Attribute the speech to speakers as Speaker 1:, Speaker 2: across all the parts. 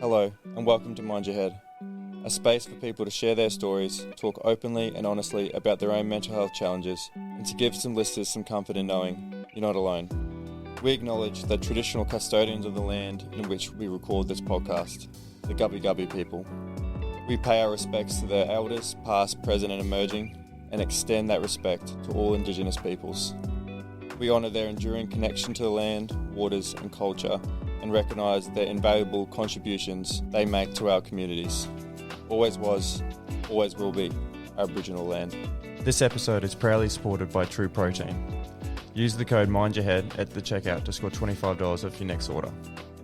Speaker 1: Hello, and welcome to Mind Your Head, a space for people to share their stories, talk openly and honestly about their own mental health challenges, and to give some listeners some comfort in knowing you're not alone. We acknowledge the traditional custodians of the land in which we record this podcast, the you.We people. We pay our respects to their elders, past, present and emerging, and extend that respect to all Indigenous peoples. We honour their enduring connection to the land, waters and culture, and recognise their invaluable contributions they make to our communities. Always was, always will be Aboriginal land. This episode is proudly supported by True Protein. Use the code MINDYOURHEAD at the checkout to score $25 off your next order.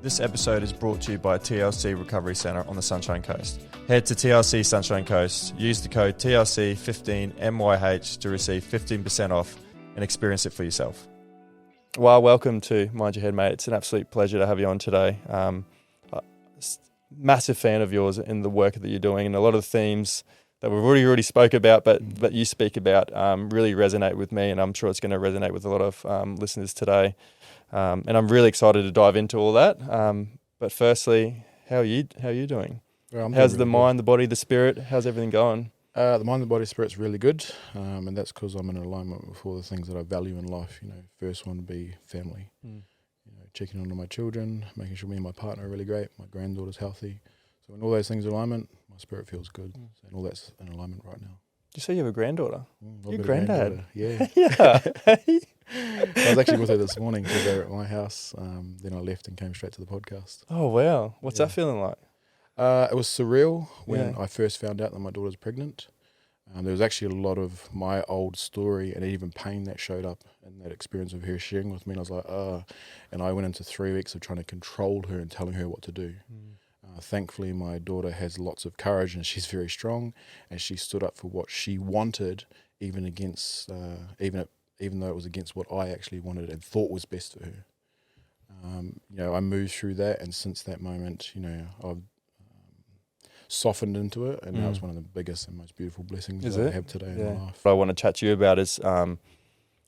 Speaker 1: This episode is brought to you by TLC Recovery Centre on the Sunshine Coast. Head to TLC Sunshine Coast, use the code TLC15MYH to receive 15% off and experience it for yourself. Well, welcome to Mind Your Head, mate. It's an absolute pleasure to have you on today. Massive fan of yours in the work that you're doing, and a lot of the themes that we've already spoke about, but you speak about really resonate with me, and I'm sure it's going to resonate with a lot of listeners today. And I'm really excited to dive into all that. But firstly, how are you doing?
Speaker 2: Well,
Speaker 1: how's
Speaker 2: really
Speaker 1: the mind, the body, the spirit? How's everything going?
Speaker 2: The mind, the body, spirit's really good, and that's because I'm in alignment with all the things that I value in life. You know, first one would be family. You know, checking on my children, making sure me and my partner are really great. My granddaughter's healthy. So when all those things are in alignment, my spirit feels good, and all that's in alignment right now.
Speaker 1: You say you have a granddaughter? Your
Speaker 2: granddad? Yeah.
Speaker 1: Yeah.
Speaker 2: I was actually with her this morning because they were at my house. Then I left and came straight to the podcast.
Speaker 1: Oh, wow. What's that feeling like?
Speaker 2: It was surreal when I first found out that my daughter's pregnant. There was actually a lot of my old story and even pain that showed up in that experience of her sharing with me. And I was like, and I went into 3 weeks of trying to control her and telling her what to do. Thankfully, my daughter has lots of courage and she's very strong, and she stood up for what she wanted, even against, even though it was against what I actually wanted and thought was best for her. You know, I moved through that, and since that moment, you know, I've softened into it, and now it's one of the biggest and most beautiful blessings that I have today in my life.
Speaker 1: What I want to chat to you about is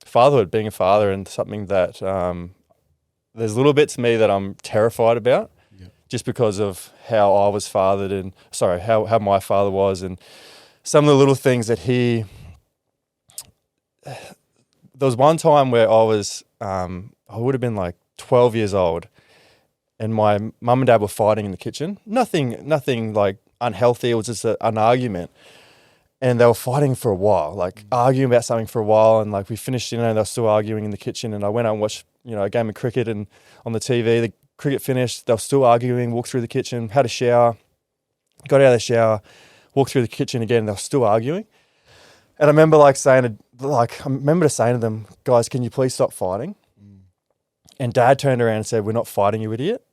Speaker 1: fatherhood, being a father, and something that there's little bits of me that I'm terrified about, just because of how I was fathered and how my father was, and some of the little things that he. There was one time where I was, I would have been like 12 years old, and my mum and dad were fighting in the kitchen. Nothing like unhealthy. It was just an argument, and they were fighting for a while, like arguing about something for a while. And like we finished dinner, and they were still arguing in the kitchen. And I went out and watched, a game of cricket, and on the TV, the cricket finished. They were still arguing. Walked through the kitchen, had a shower, got out of the shower, walked through the kitchen again. And they were still arguing. And I remember saying to them, guys, can you please stop fighting? And Dad turned around and said, we're not fighting, you idiot.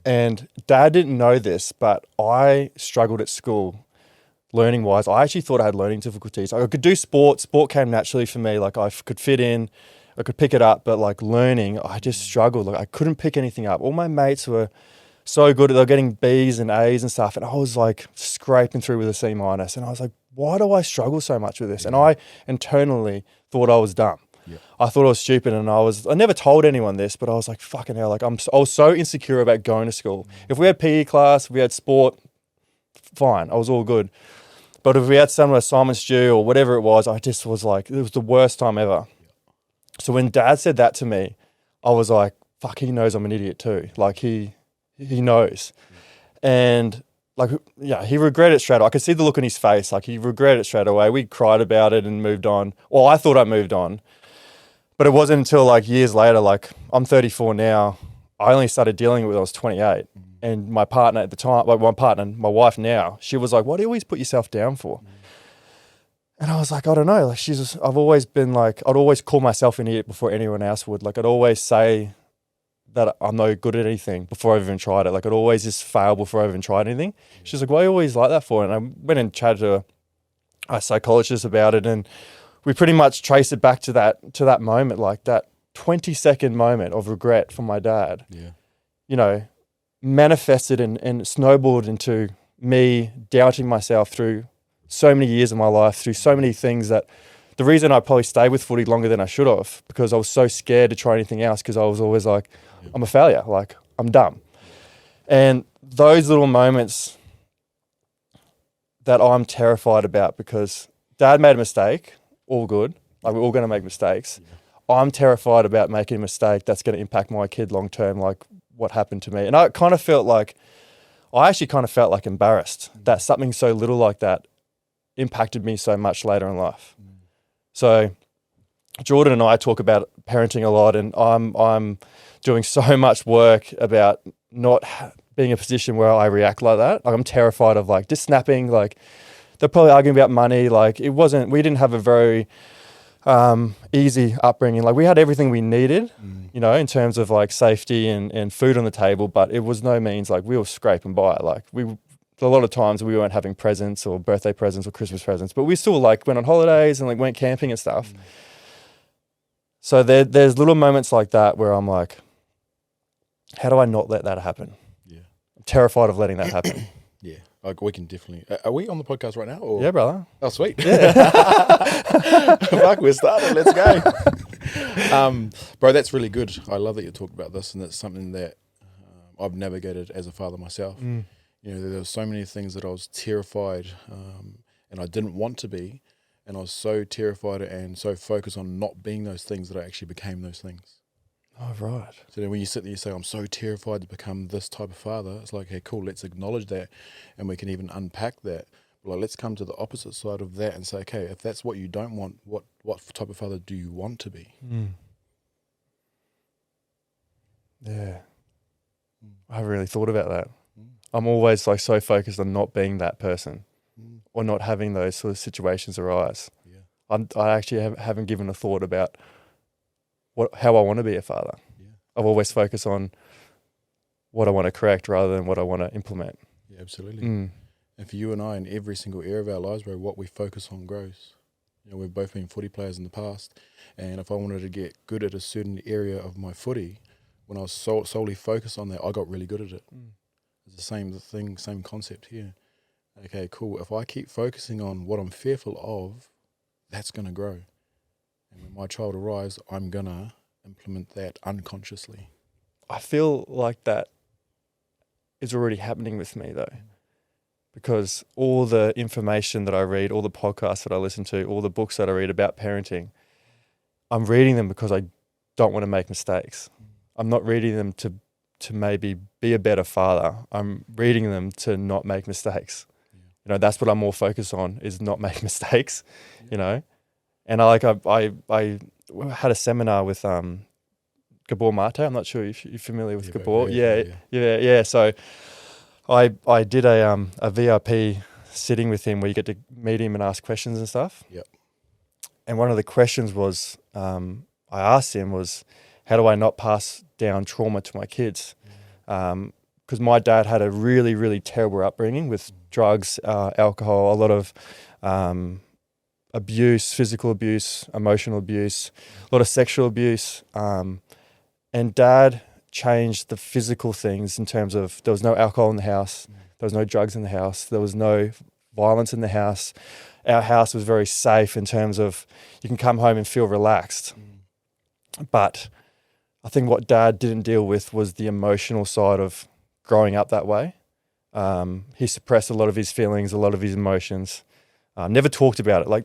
Speaker 1: And Dad didn't know this, but I struggled at school learning wise. I actually thought I had learning difficulties. I could do sport. Sport came naturally for me. Like I could fit in, I could pick it up, but like learning, I just struggled. Like I couldn't pick anything up. All my mates were so good. They were getting B's and A's and stuff. And I was like scraping through with a C-. And I was like, why do I struggle so much with this? And I internally thought I was dumb. I thought I was stupid, and I never told anyone this, but I was like, fucking hell, like I was so insecure about going to school. If we had PE class, if we had sport, fine, I was all good. But if we had some assignments due or whatever it was, I just was like, it was the worst time ever. So when Dad said that to me, I was like, fuck, he knows I'm an idiot too. Like he knows. And like, yeah, he regretted it straight away. I could see the look on his face. Like he regretted it straight away. We cried about it and moved on. Well, I thought I moved on. But it wasn't until like years later, like I'm 34 now, I only started dealing with it when I was 28. And my partner at the time, my wife now, she was like, why do you always put yourself down for? And I was like, I don't know. Like I've always been like, I'd always call myself an idiot before anyone else would. Like I'd always say that I'm no good at anything before I've even tried it. Like I'd always just fail before I even tried anything. She's like, why are you always like that for? And I went and chatted to a psychologist about it, and we pretty much trace it back to that moment, like that 20-second moment of regret from my dad. Manifested and snowballed into me doubting myself through so many years of my life, through so many things, that the reason I probably stayed with footy longer than I should have, because I was so scared to try anything else, because I was always like, I'm a failure, like I'm dumb. And those little moments that I'm terrified about, because Dad made a mistake, all good. Like, we're all going to make mistakes. Yeah. I'm terrified about making a mistake that's going to impact my kid long term, like what happened to me. And I actually kind of felt like embarrassed that something so little like that impacted me so much later in life. So Jordan and I talk about parenting a lot, and I'm doing so much work about not being in a position where I react like that. Like, I'm terrified of like just snapping. Like, they're probably arguing about money. Like, we didn't have a very easy upbringing. Like, we had everything we needed, you know, in terms of like safety and food on the table, but it was no means like we were scraping by. Like, a lot of times we weren't having presents or birthday presents or Christmas presents, but we still like went on holidays and like went camping and stuff. So there's little moments like that where I'm like, how do I not let that happen? Yeah. I'm terrified of letting that happen.
Speaker 2: Yeah. Like, we can definitely... Are we on the podcast right now? Or?
Speaker 1: Yeah, brother.
Speaker 2: Oh, sweet. Yeah. Fuck, we're started. Let's go. Bro, that's really good. I love that you talk about this, and it's something that I've navigated as a father myself. You know, there were so many things that I was terrified and I didn't want to be, and I was so terrified and so focused on not being those things that I actually became those things.
Speaker 1: Oh, right.
Speaker 2: So then when you sit there, you say, I'm so terrified to become this type of father. It's like, hey, cool, let's acknowledge that, and we can even unpack that. But like, let's come to the opposite side of that and say, okay, if that's what you don't want, what type of father do you want to be?
Speaker 1: Yeah. I haven't really thought about that. I'm always like so focused on not being that person or not having those sort of situations arise. Yeah. I actually haven't given a thought about how I want to be a father. Yeah. I've always focused on what I want to correct rather than what I want to implement.
Speaker 2: Yeah, absolutely. And for you and I, in every single area of our lives, bro, what we focus on grows. You know, we've both been footy players in the past, and if I wanted to get good at a certain area of my footy, when I was solely focused on that, I got really good at it. It's the same thing, same concept here. Okay, cool. If I keep focusing on what I'm fearful of, that's going to grow. And when my child arrives, I'm going to implement that unconsciously.
Speaker 1: I feel like that is already happening with me, though, because all the information that I read, all the podcasts that I listen to, all the books that I read about parenting, I'm reading them because I don't want to make mistakes. I'm not reading them to maybe be a better father. I'm reading them to not make mistakes. Yeah. You know, that's what I'm more focused on, is not make mistakes, you know. And I had a seminar with Gabor Mate. I'm not sure if you're familiar with Gabor. Yeah. So I did a VIP sitting with him where you get to meet him and ask questions and stuff. Yep. And one of the questions was, I asked him was, how do I not pass down trauma to my kids? Because my dad had a really, really terrible upbringing with drugs, alcohol, a lot of abuse, physical abuse, emotional abuse, a lot of sexual abuse. And Dad changed the physical things in terms of there was no alcohol in the house, there was no drugs in the house, there was no violence in the house. Our house was very safe in terms of you can come home and feel relaxed. But I think what Dad didn't deal with was the emotional side of growing up that way. He suppressed a lot of his feelings, a lot of his emotions, never talked about it. Like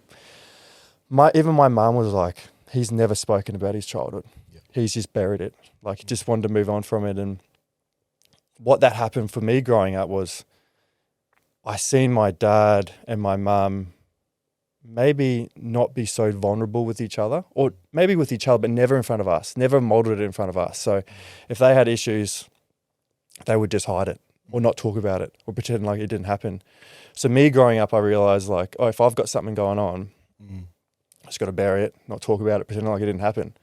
Speaker 1: even my mum was like, he's never spoken about his childhood. Yep. He's just buried it. Like, he just wanted to move on from it. And what that happened for me growing up was I seen my dad and my mum maybe not be so vulnerable with each other, or maybe with each other, but never in front of us, never modeled it in front of us. So if they had issues, they would just hide it or not talk about it or pretend like it didn't happen. So me growing up, I realized like, if I've got something going on, I just got to bury it, not talk about it, pretend like it didn't happen.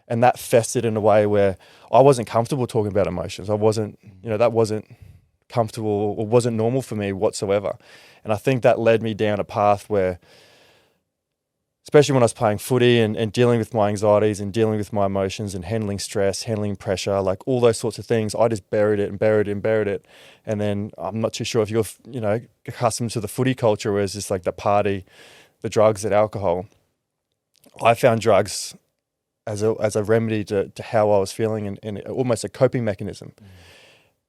Speaker 1: And that festered in a way where I wasn't comfortable talking about emotions. I wasn't, that wasn't comfortable or wasn't normal for me whatsoever. And I think that led me down a path where, especially when I was playing footy and dealing with my anxieties and dealing with my emotions and handling stress, handling pressure, like all those sorts of things, I just buried it and buried it and buried it. And then I'm not too sure if you're, accustomed to the footy culture where it's just like the party, the drugs and alcohol. I found drugs as a remedy to how I was feeling and almost a coping mechanism.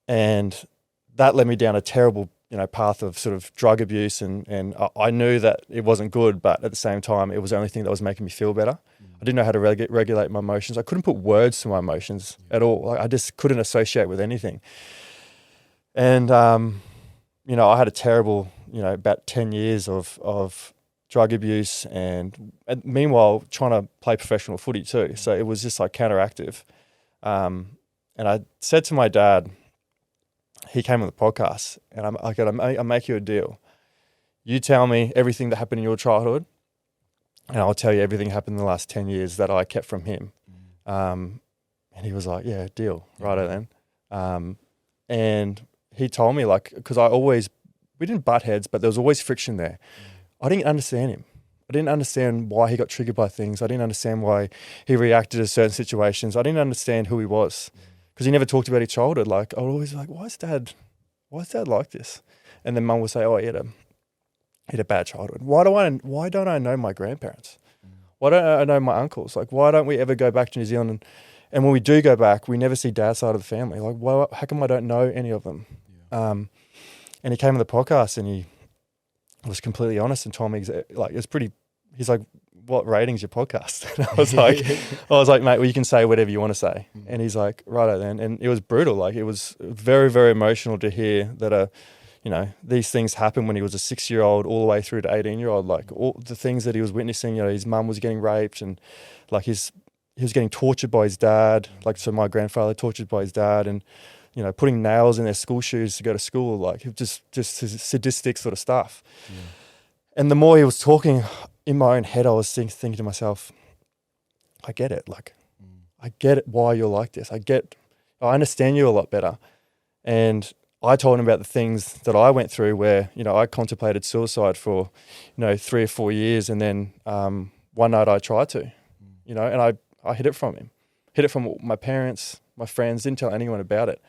Speaker 1: And that led me down a terrible, path of sort of drug abuse, and I knew that it wasn't good, but at the same time, it was the only thing that was making me feel better. I didn't know how to regulate my emotions. I couldn't put words to my emotions at all. Like, I just couldn't associate with anything. And, I had a terrible, about 10 years of drug abuse and meanwhile trying to play professional footy too. So it was just like counteractive. And I said to my dad, he came on the podcast, and I'll make you a deal. You tell me everything that happened in your childhood, and I'll tell you everything happened in the last 10 years that I kept from him. And he was like, yeah, deal, righto then. And he told me, like, because we didn't butt heads, but there was always friction there. I didn't understand him. I didn't understand why he got triggered by things. I didn't understand why he reacted to certain situations. I didn't understand who he was, because he never talked about his childhood. Like, I would always be like, why is dad like this? And then mum would say, oh, he had a bad childhood. Why don't I know my grandparents? Why don't I know my uncles? Like, why don't we ever go back to New Zealand? And when we do go back, we never see dad's side of the family. Like, how come I don't know any of them? And he came on the podcast and he was completely honest and told me, like, it's pretty, he's like, what rating's your podcast? And I was like, mate, well, you can say whatever you want to say. And he's like, righto then. And it was brutal. Like, it was very, very emotional to hear that, these things happened when he was a 6-year-old all the way through to 18-year-old. Like, all the things that he was witnessing, his mum was getting raped, and like he was getting tortured by his dad. Like, so my grandfather tortured by his dad, and, putting nails in their school shoes to go to school, like just sadistic sort of stuff. Yeah. And the more he was talking, in my own head, I was thinking to myself, I get it. Like, I get it why you're like this. I understand you a lot better. And I told him about the things that I went through where, I contemplated suicide for, 3 or 4 years. And then one night I tried to, and I hid it from him, hid it from my parents, my friends, didn't tell anyone about it.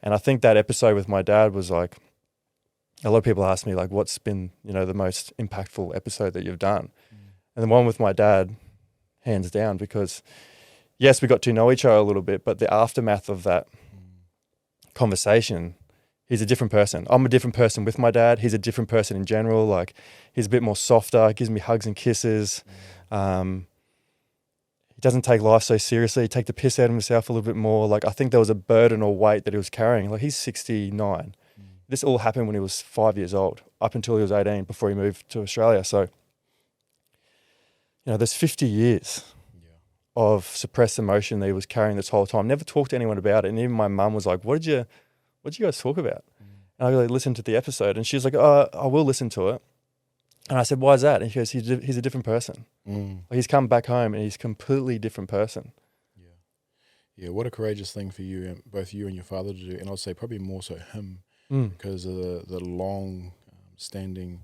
Speaker 1: And I think that episode with my dad was like, a lot of people ask me, like, what's been, the most impactful episode that you've done? And the one with my dad, hands down, because yes, we got to know each other a little bit, but the aftermath of that conversation, he's a different person. I'm a different person with my dad. He's a different person in general. Like, he's a bit more softer, gives me hugs and kisses. He doesn't take life so seriously. He takes the piss out of himself a little bit more. Like, I think there was a burden or weight that he was carrying. Like, he's 69. This all happened when he was 5 years old, up until he was 18, before he moved to Australia. So, there's 50 years of suppressed emotion that he was carrying this whole time. Never talked to anyone about it. And even my mum was like, what did you guys talk about? And I really listened to the episode, and she was like, oh, I will listen to it. And I said, why is that? And she goes, he's a different person. Like, he's come back home and he's a completely different person.
Speaker 2: Yeah, what a courageous thing for you, both you and your father, to do. And I'd say probably more so him, because of the long standing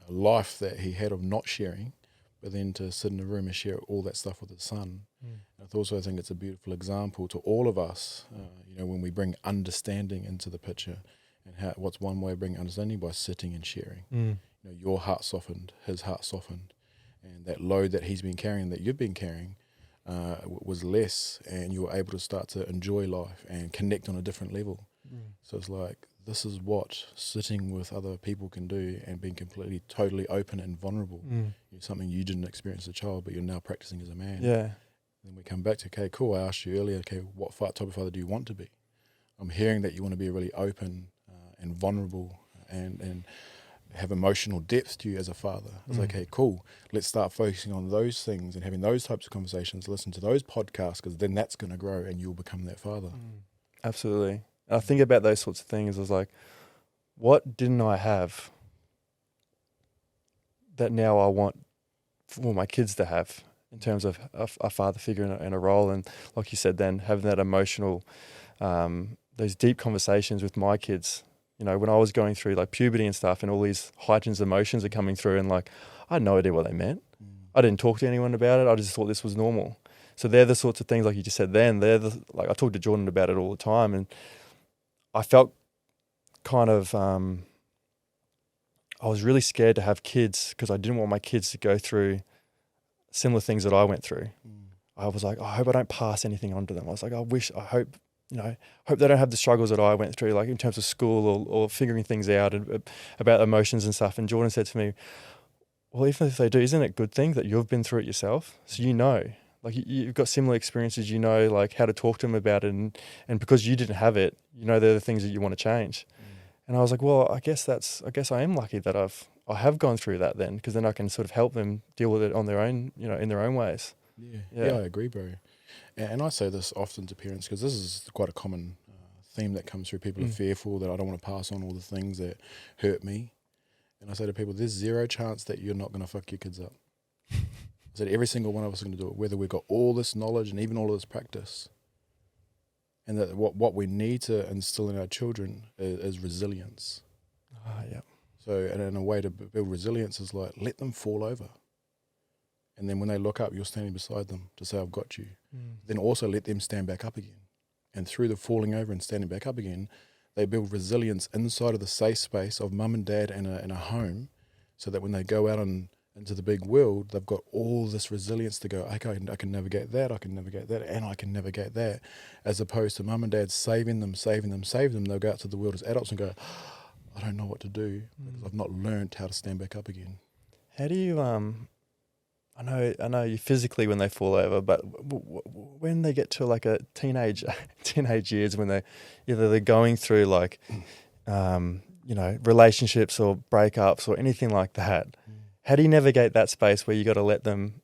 Speaker 2: life that he had of not sharing, but then to sit in a room and share all that stuff with his son. I also think it's a beautiful example to all of us, when we bring understanding into the picture. And what's one way of bringing understanding? By sitting and sharing. Your heart softened, his heart softened, and that load that he's been carrying, that you've been carrying, was less, and you were able to start to enjoy life and connect on a different level. So it's like, this is what sitting with other people can do, and being completely, totally open and vulnerable. Something you didn't experience as a child, but you're now practicing as a man.
Speaker 1: Yeah.
Speaker 2: Then we come back to, okay, cool, I asked you earlier, okay, what type of father do you want to be? I'm hearing that you want to be really open and vulnerable and have emotional depth to you as a father. It's like, okay, cool, let's start focusing on those things and having those types of conversations, listen to those podcasts, because then that's going to grow and you'll become that father.
Speaker 1: Absolutely. And I think about those sorts of things. I was like, what didn't I have that now I want for my kids to have in terms of a father figure and a role? And like you said, then having that emotional, those deep conversations with my kids. When I was going through like puberty and stuff, and all these heightened emotions are coming through, and like, I had no idea what they meant. I didn't talk to anyone about it. I just thought this was normal. So they're the sorts of things, like you just said then, like I talk to Jordan about it all the time, and I felt kind of, I was really scared to have kids because I didn't want my kids to go through similar things that I went through. I was like, I hope I don't pass anything on to them. I was like, I hope, hope they don't have the struggles that I went through, like in terms of school or figuring things out and about emotions and stuff. And Jordan said to me, well, even if they do, isn't it a good thing that you've been through it yourself? So like you've got similar experiences, like how to talk to them about it. And because you didn't have it, they're the things that you want to change. And I was like, well, I guess I am lucky that I have gone through that then, because then I can sort of help them deal with it on their own, in their own ways.
Speaker 2: Yeah, I agree, bro. And I say this often to parents because this is quite a common theme that comes through. People are fearful that I don't want to pass on all the things that hurt me. And I say to people, there's zero chance that you're not going to fuck your kids up. I said every single one of us are going to do it, whether we've got all this knowledge and even all of this practice. And that what we need to instill in our children is resilience.
Speaker 1: Yeah.
Speaker 2: So, and in a way to build resilience is like, let them fall over. And then when they look up, you're standing beside them to say, I've got you. Then also let them stand back up again. And through the falling over and standing back up again, they build resilience inside of the safe space of mum and dad in a home, so that when they go out into the big world, they've got all this resilience to go, okay, I can navigate that, and I can navigate that, as opposed to mum and dad saving them. They'll go out to the world as adults and go, I don't know what to do because I've not learned how to stand back up again.
Speaker 1: How do you, I know you physically when they fall over, but when they get to like a teenage years, when they're going through like, relationships or breakups or anything like that, how do you navigate that space where you got to let them?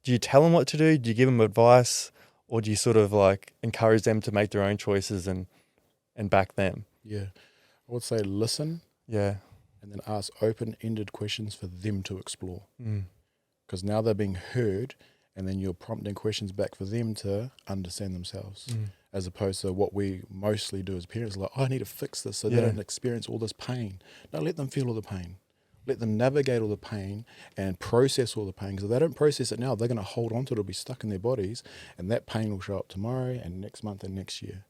Speaker 1: Do you tell them what to do? Do you give them advice, or do you sort of like encourage them to make their own choices and back them?
Speaker 2: Yeah, I would say listen.
Speaker 1: Yeah,
Speaker 2: and then ask open-ended questions for them to explore. Because now they're being heard, and then you're prompting questions back for them to understand themselves, as opposed to what we mostly do as parents, like, I need to fix this so they don't experience all this pain. No, let them feel all the pain. Let them navigate all the pain and process all the pain, because if they don't process it now, they're going to hold on to it. It'll be stuck in their bodies, and that pain will show up tomorrow and next month and next year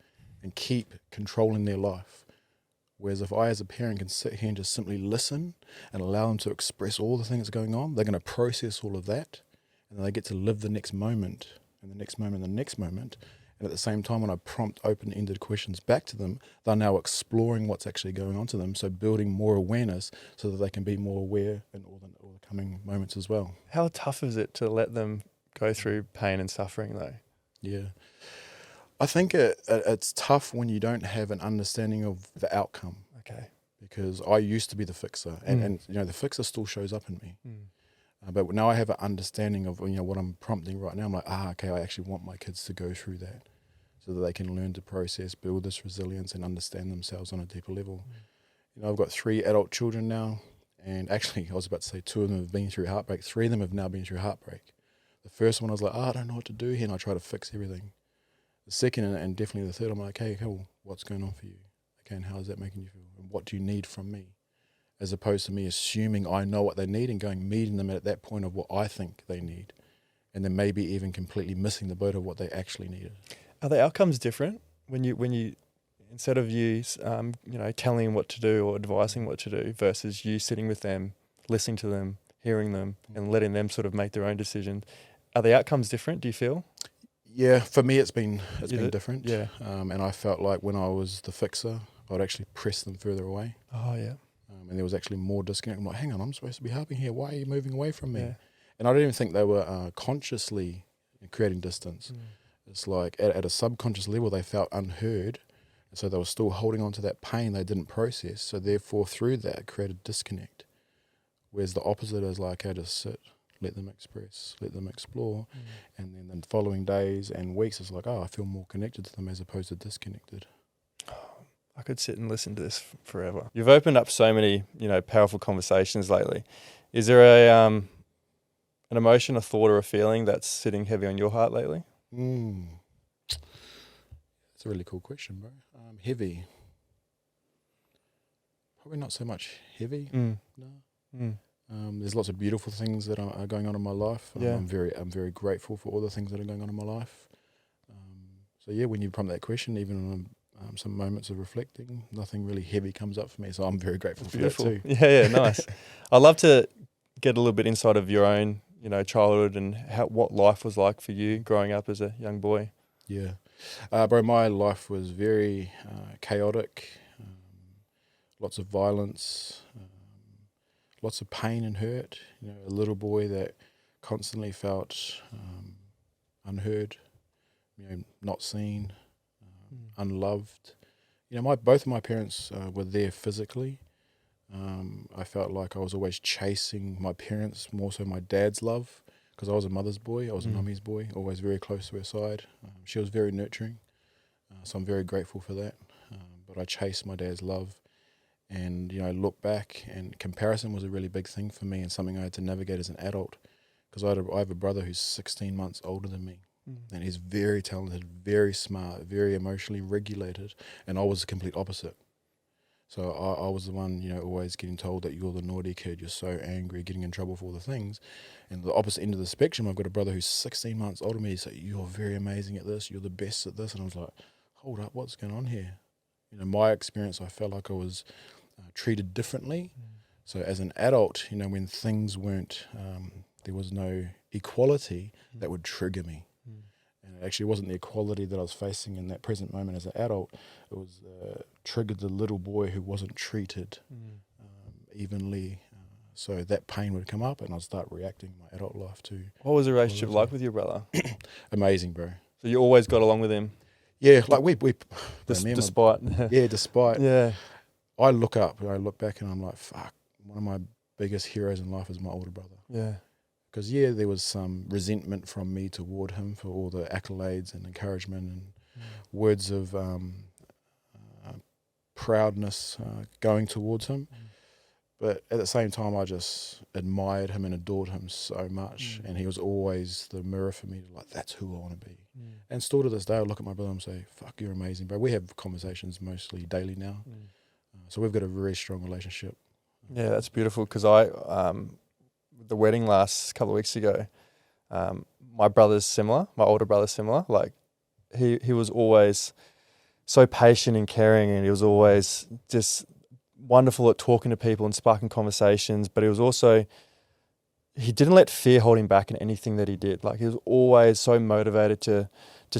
Speaker 2: and keep controlling their life. Whereas if I as a parent can sit here and just simply listen and allow them to express all the things going on, they're going to process all of that, and then they get to live the next moment and the next moment and the next moment. And at the same time, when I prompt open-ended questions back to them, they're now exploring what's actually going on to them, so building more awareness so that they can be more aware in all the coming moments as well.
Speaker 1: How tough is it to let them go through pain and suffering though?
Speaker 2: Yeah. I think it's tough when you don't have an understanding of the outcome.
Speaker 1: Okay.
Speaker 2: Because I used to be the fixer, and the fixer still shows up in me. But now I have an understanding of what I'm prompting right now. I'm like, okay, I actually want my kids to go through that, so that they can learn to process, build this resilience, and understand themselves on a deeper level. I've got 3 adult children now, and actually I was about to say 2 of them have been through heartbreak. 3 of them have now been through heartbreak. The first one I was like, I don't know what to do here, and I try to fix everything. The second and definitely the third, I'm like, hey, cool, what's going on for you? Okay, and how is that making you feel? And what do you need from me? As opposed to me assuming I know what they need and meeting them at that point of what I think they need, and then maybe even completely missing the boat of what they actually needed.
Speaker 1: Are the outcomes different when you instead of you telling them what to do or advising what to do versus you sitting with them, listening to them, hearing them, and letting them sort of make their own decisions? Are the outcomes different, do you feel?
Speaker 2: Yeah, for me it's been different.
Speaker 1: Yeah.
Speaker 2: And I felt like when I was the fixer, I'd actually press them further away.
Speaker 1: Oh yeah.
Speaker 2: And there was actually more disconnect. I'm like, hang on, I'm supposed to be helping here. Why are you moving away from me? Yeah. And I don't even think they were consciously creating distance. It's like at a subconscious level, they felt unheard. And so they were still holding on to that pain they didn't process. So therefore, through that, created disconnect. Whereas the opposite is like, okay, just sit, let them express, let them explore. And then the following days and weeks, it's like, I feel more connected to them as opposed to disconnected.
Speaker 1: I could sit and listen to this forever. You've opened up so many, powerful conversations lately. Is there an emotion, a thought, or a feeling that's sitting heavy on your heart lately?
Speaker 2: That's a really cool question, bro. Heavy. Probably not so much heavy. No. There's lots of beautiful things that are going on in my life. I'm very grateful for all the things that are going on in my life. So yeah, when you prompt that question, even on some moments of reflecting, nothing really heavy comes up for me. So I'm very grateful for that too.
Speaker 1: Yeah, nice. I'd love to get a little bit inside of your own, childhood and what life was like for you growing up as a young boy.
Speaker 2: Yeah. Bro, my life was very chaotic, lots of violence, lots of pain and hurt. You know, a little boy that constantly felt unheard, you know, not seen, unloved. You know, both of my parents were there physically. I felt like I was always chasing my parents, more so my dad's love, because I was a mother's boy, I was a mummy's boy, always very close to her side. She was very nurturing, so I'm very grateful for that. But I chased my dad's love, and you know, look back, and comparison was a really big thing for me, and something I had to navigate as an adult, because I have a brother who's 16 months older than me, and he's very talented, very smart, very emotionally regulated, and I was the complete opposite. So I was the one, you know, always getting told that you're the naughty kid, you're so angry, getting in trouble for all the things. And the opposite end of the spectrum, I've got a brother who's 16 months older than me. He's like, you're very amazing at this, you're the best at this. And I was like, hold up, what's going on here? You know, my experience, I felt like I was treated differently. So as an adult, you know, when things weren't, there was no equality, that would trigger me. And it actually wasn't the equality that I was facing in that present moment as an adult. It was triggered the little boy who wasn't treated evenly. So that pain would come up, and I'd start reacting in my adult life too.
Speaker 1: What was the relationship like with your brother?
Speaker 2: Amazing, bro.
Speaker 1: So you always got along with him?
Speaker 2: Yeah, like we
Speaker 1: despite.
Speaker 2: despite.
Speaker 1: Yeah.
Speaker 2: I look back and I'm like, fuck, one of my biggest heroes in life is my older brother.
Speaker 1: Yeah.
Speaker 2: Because, yeah, there was some resentment from me toward him for all the accolades and encouragement and words of proudness going towards him. But at the same time, I just admired him and adored him so much. And he was always the mirror for me, like, that's who I want to be. And still to this day, I look at my brother and say, fuck, you're amazing, bro. We have conversations mostly daily now. So we've got a very strong relationship.
Speaker 1: Yeah, that's beautiful, because the wedding last couple of weeks ago, my brother's similar, my older brother's similar. Like, he was always so patient and caring, and he was always just wonderful at talking to people and sparking conversations, but he was also, he didn't let fear hold him back in anything that he did. Like, he was always so motivated to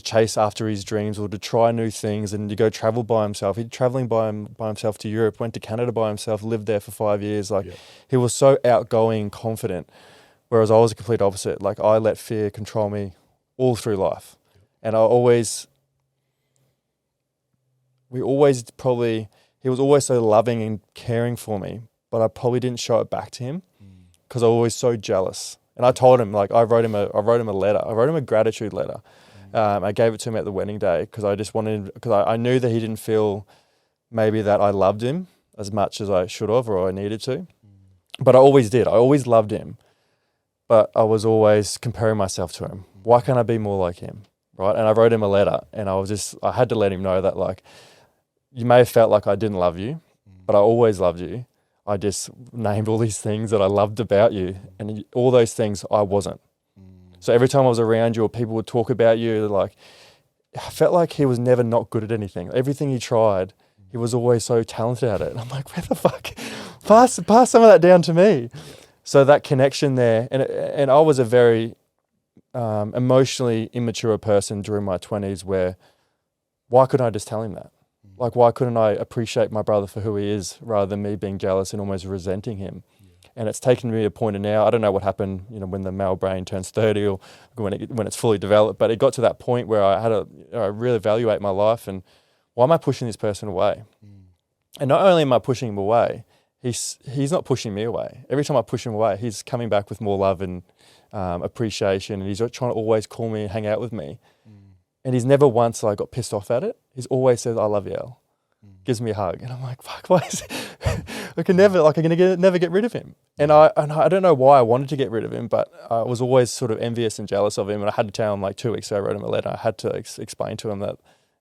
Speaker 1: chase after his dreams or to try new things and to go travel by himself. He'd traveling by himself to Europe, went to Canada by himself, lived there for 5 years. Like, he was so outgoing and confident, whereas I was a complete opposite. Like, I let fear control me all through life. And he was always so loving and caring for me, but I probably didn't show it back to him because I was always so jealous. And I told him, like, I wrote him a letter. I wrote him a gratitude letter. I gave it to him at the wedding day because I knew that he didn't feel maybe that I loved him as much as I should have or I needed to. But I always did. I always loved him. But I was always comparing myself to him. Why can't I be more like him? Right? And I wrote him a letter, and I had to let him know that, like, you may have felt like I didn't love you, but I always loved you. I just named all these things that I loved about you, and all those things I wasn't. So every time I was around you or people would talk about you, like, I felt like he was never not good at anything. Everything he tried, he was always so talented at it. And I'm like, where the fuck? Pass some of that down to me. So that connection there, and I was a very emotionally immature person during my 20s where, why couldn't I just tell him that? Like, why couldn't I appreciate my brother for who he is rather than me being jealous and almost resenting him? And it's taken me a point of now, I don't know what happened, you know, when the male brain turns 30 or when it's fully developed, but it got to that point where I had to really evaluate my life and why am I pushing this person away? And not only am I pushing him away, he's not pushing me away. Every time I push him away, he's coming back with more love and appreciation, and he's trying to always call me and hang out with me. And he's never once got pissed off at it. He's always said, I love you, Al. Gives me a hug. And I'm like, fuck, why is it? I can never get rid of him. And I don't know why I wanted to get rid of him, but I was always sort of envious and jealous of him. And I had to tell him, like, 2 weeks ago, I wrote him a letter. I had to explain to him that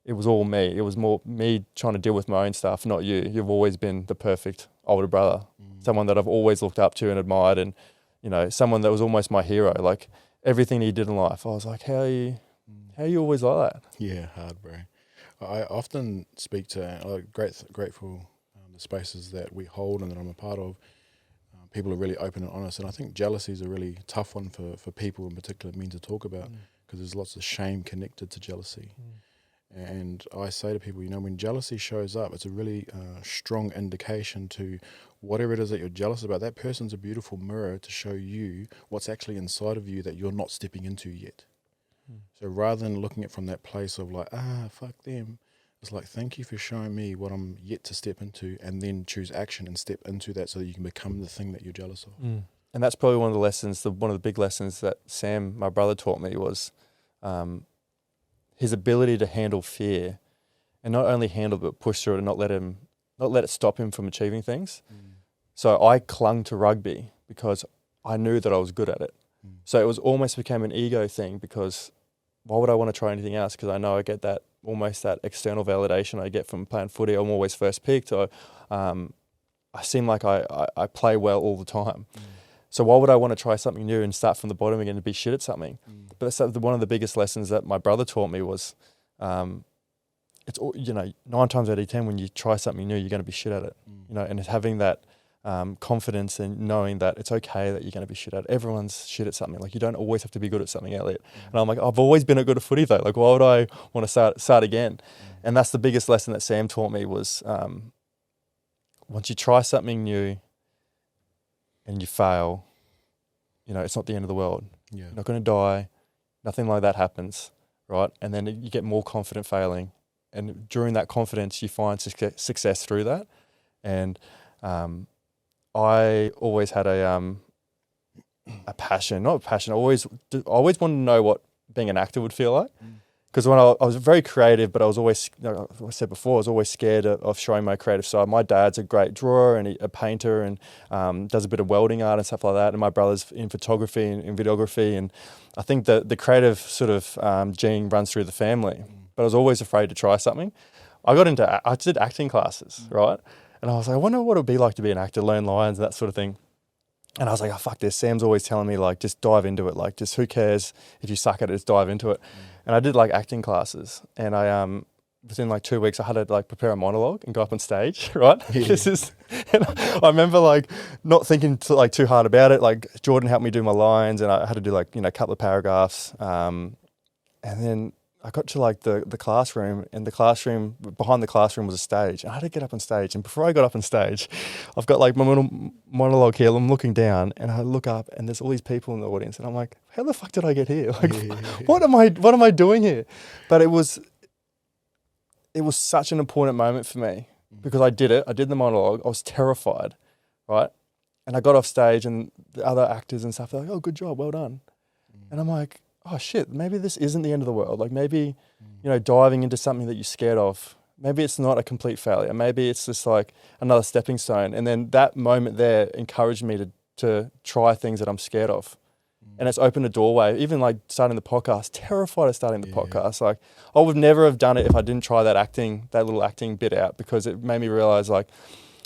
Speaker 1: it was all me. It was more me trying to deal with my own stuff, not you. You've always been the perfect older brother, someone that I've always looked up to and admired, and, you know, someone that was almost my hero. Like, everything he did in life, I was like, how are you always like that?
Speaker 2: Yeah, hard, bro. I often speak to grateful the spaces that we hold and that I'm a part of. People are really open and honest, and I think jealousy is a really tough one for people in particular men to talk about because there's lots of shame connected to jealousy. And I say to people, when jealousy shows up, it's a really strong indication to whatever it is that you're jealous about. That person's a beautiful mirror to show you what's actually inside of you that you're not stepping into yet. So rather than looking at it from that place of like, fuck them, it's like, thank you for showing me what I'm yet to step into, and then choose action and step into that so that you can become the thing that you're jealous of.
Speaker 1: And that's probably one of the lessons, one of the big lessons that Sam, my brother, taught me was his ability to handle fear, and not only handle but push through it and not let it stop him from achieving things. So I clung to rugby because I knew that I was good at it. So it was almost became an ego thing, because why would I want to try anything else? Because I know I get that almost that external validation I get from playing footy. I'm always first picked. I seem like I play well all the time. So why would I want to try something new and start from the bottom again and be shit at something? But that's one of the biggest lessons that my brother taught me was, it's 9 times out of 10 when you try something new, you're going to be shit at it. And it's having that confidence and knowing that it's okay that you're going to be shit at it. Everyone's shit at something. Like, you don't always have to be good at something, Elliot. And I'm like, I've always been good at footy though. Like, why would I want to start again? And that's the biggest lesson that Sam taught me was, once you try something new and you fail, it's not the end of the world. You're not going to die. Nothing like that happens, right? And then you get more confident failing. And during that confidence, you find success through that. And I always had a passion, not a passion. I always wanted to know what being an actor would feel like. Because when I was very creative, but I was always, like I said before, I was always scared of showing my creative side. My dad's a great drawer and a painter and does a bit of welding art and stuff like that. And my brother's in photography and videography. And I think the creative sort of gene runs through the family. But I was always afraid to try something. I did acting classes, right? And I was like, I wonder what it would be like to be an actor, learn lines and that sort of thing. And I was like, oh, fuck this. Sam's always telling me, like, just dive into it. Like, just who cares if you suck at it, just dive into it. And I did, like, acting classes. And I, within, like, 2 weeks, I had to, like, prepare a monologue and go up on stage, right? And I remember, like, not thinking too hard about it. Like, Jordan helped me do my lines and I had to do, like, a couple of paragraphs. And then I got to like the classroom, and behind the classroom was a stage, and I had to get up on stage. And before I got up on stage, I've got like my monologue here. I'm looking down, and I look up, and there's all these people in the audience, and I'm like, how the fuck did I get here? Like, what am I doing here? But it was such an important moment for me because I did it. I did the monologue. I was terrified, right? And I got off stage, and the other actors and stuff, they're like, oh, good job, well done. And I'm like, oh shit, maybe this isn't the end of the world. Like maybe, diving into something that you're scared of, maybe it's not a complete failure. Maybe it's just like another stepping stone. And then that moment there encouraged me to try things that I'm scared of. And it's opened a doorway, even like starting the podcast, terrified of starting the podcast. Like I would never have done it if I didn't try that little acting bit out, because it made me realize like,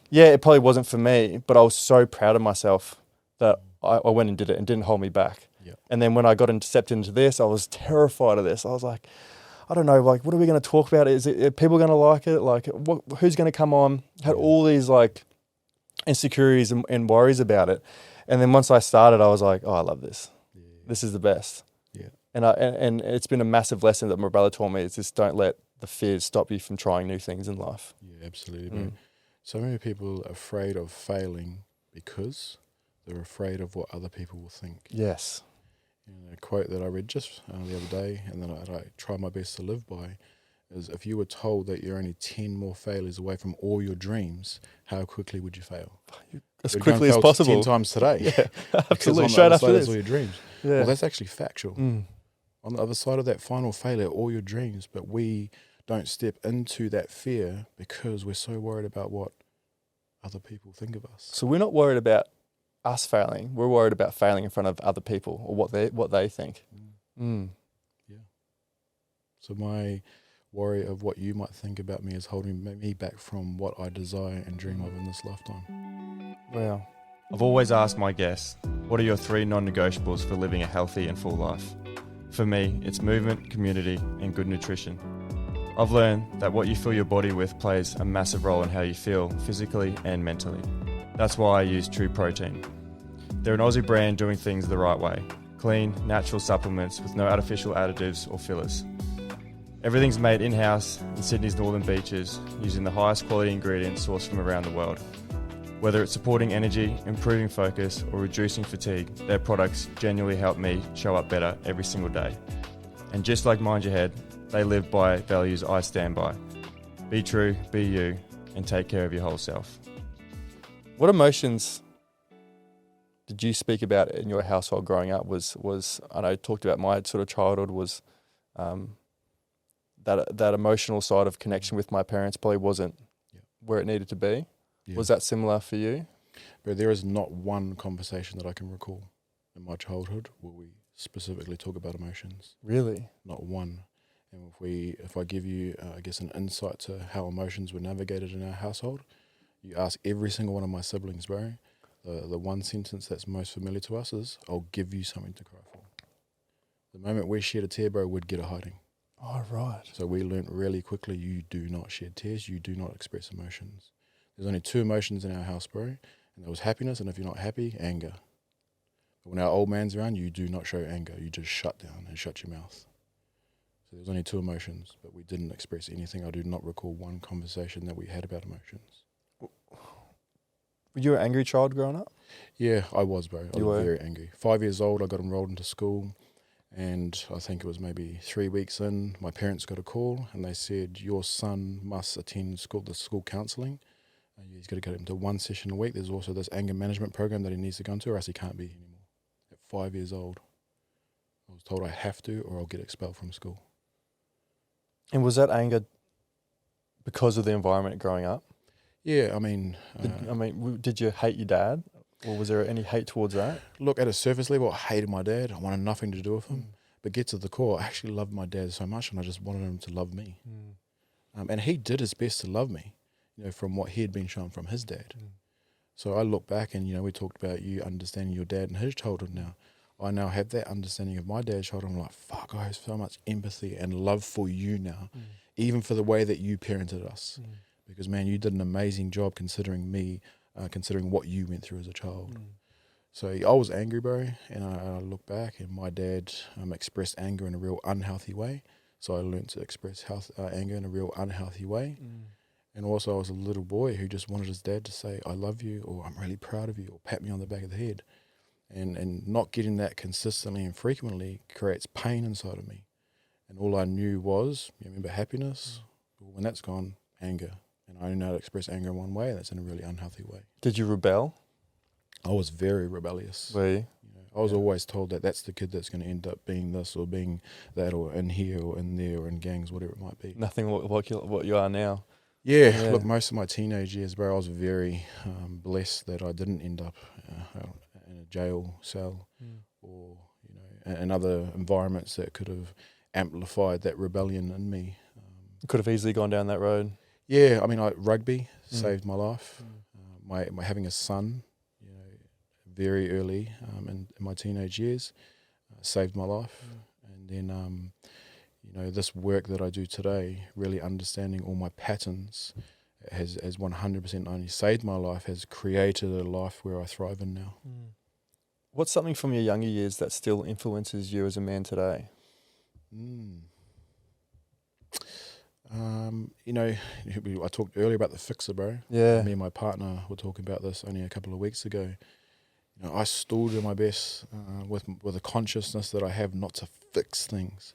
Speaker 1: yeah, it probably wasn't for me, but I was so proud of myself that I went and did it and didn't hold me back. Yep. And then when I stepped into this, I was terrified of this. I was like, I don't know, like, what are we going to talk about? Are people going to like it? Like, who's going to come on? Had all these like insecurities and worries about it. And then once I started, I was like, oh, I love this. Yeah. This is the best. Yeah. And it's been a massive lesson that my brother taught me, is just don't let the fears stop you from trying new things in life. Yeah,
Speaker 2: absolutely. So many people are afraid of failing because they're afraid of what other people will think.
Speaker 1: Yes.
Speaker 2: A quote that I read just the other day, and that I try my best to live by, is if you were told that you're only 10 more failures away from all your dreams, how quickly would you fail?
Speaker 1: As quickly as possible.
Speaker 2: 10 times today.
Speaker 1: Yeah, absolutely. Straight after this.
Speaker 2: All your dreams. Yeah. Well, that's actually factual. On the other side of that final failure, all your dreams, but we don't step into that fear because we're so worried about what other people think of us.
Speaker 1: So we're not worried about us failing. We're worried about failing in front of other people or what they think.
Speaker 2: Yeah. So my worry of what you might think about me is holding me back from what I desire and dream of in this lifetime.
Speaker 1: Wow.
Speaker 3: I've always asked my guests, what are your 3 non-negotiables for living a healthy and full life? For me, it's movement, community, and good nutrition. I've learned that what you fill your body with plays a massive role in how you feel physically and mentally. That's why I use True Protein. They're an Aussie brand doing things the right way. Clean, natural supplements with no artificial additives or fillers. Everything's made in-house in Sydney's northern beaches using the highest quality ingredients sourced from around the world. Whether it's supporting energy, improving focus, or reducing fatigue, their products genuinely help me show up better every single day. And just like Mind Your Head, they live by values I stand by. Be true, be you, and take care of your whole self.
Speaker 1: What emotions did you speak about in your household growing up? Was I know you talked about my sort of childhood was that emotional side of connection with my parents probably wasn't where it needed to be. Yeah. Was that similar for you?
Speaker 2: But there is not one conversation that I can recall in my childhood where we specifically talk about emotions.
Speaker 1: Really?
Speaker 2: Not one. And if I give you, I guess, an insight to how emotions were navigated in our household, you ask every single one of my siblings, bro, the one sentence that's most familiar to us is, I'll give you something to cry for. The moment we shed a tear, bro, we'd get a hiding.
Speaker 1: Oh, right.
Speaker 2: So we learnt really quickly, you do not shed tears, you do not express emotions. There's only two emotions in our house, bro, and that was happiness, and if you're not happy, anger. But when our old man's around, you do not show anger, you just shut down and shut your mouth. So there's only two emotions, but we didn't express anything. I do not recall one conversation that we had about emotions.
Speaker 1: Were you an angry child growing up?
Speaker 2: Yeah, I was, bro. I was very angry. 5 years old, I got enrolled into school, and I think it was maybe 3 weeks in, my parents got a call, and they said, your son must attend the school counselling. He's got to go into one session a week. There's also this anger management program that he needs to go into, or else he can't be here anymore. At 5 years old, I was told I have to, or I'll get expelled from school.
Speaker 1: And was that anger because of the environment growing up?
Speaker 2: Yeah, I mean...
Speaker 1: did you hate your dad? Or was there any hate towards that?
Speaker 2: Look, at a surface level, I hated my dad. I wanted nothing to do with him. But get to the core, I actually loved my dad so much, and I just wanted him to love me. And he did his best to love me, from what he had been shown from his dad. So I look back and, we talked about you understanding your dad and his childhood now. I now have that understanding of my dad's childhood. I'm like, fuck, I have so much empathy and love for you now, even for the way that you parented us. Because, man, you did an amazing job considering me, considering what you went through as a child. So I was angry, bro, and I look back and my dad expressed anger in a real unhealthy way. So I learned to express anger in a real unhealthy way. And also I was a little boy who just wanted his dad to say, I love you, or I'm really proud of you, or pat me on the back of the head. And not getting that consistently and frequently creates pain inside of me. And all I knew was, remember happiness? Well, when that's gone, anger. And I only know how to express anger in one way, and that's in a really unhealthy way.
Speaker 1: Did you rebel?
Speaker 2: I was very rebellious.
Speaker 1: Were you?
Speaker 2: I was always told that that's the kid that's going to end up being this or being that, or in here or in there or in gangs, whatever it might be.
Speaker 1: Nothing what you are now.
Speaker 2: Yeah, look, most of my teenage years, bro, I was very blessed that I didn't end up in a jail cell or, in other environments that could have amplified that rebellion in me.
Speaker 1: Could have easily gone down that road.
Speaker 2: Yeah, I mean, rugby saved my life. My having a son, very early in my teenage years, saved my life. And then, this work that I do today, really understanding all my patterns, has 100% not only saved my life, has created a life where I thrive in now.
Speaker 1: What's something from your younger years that still influences you as a man today? I talked earlier about the fixer, bro. Yeah.
Speaker 2: Me and my partner were talking about this only a couple of weeks ago. I still do my best with a consciousness that I have not to fix things,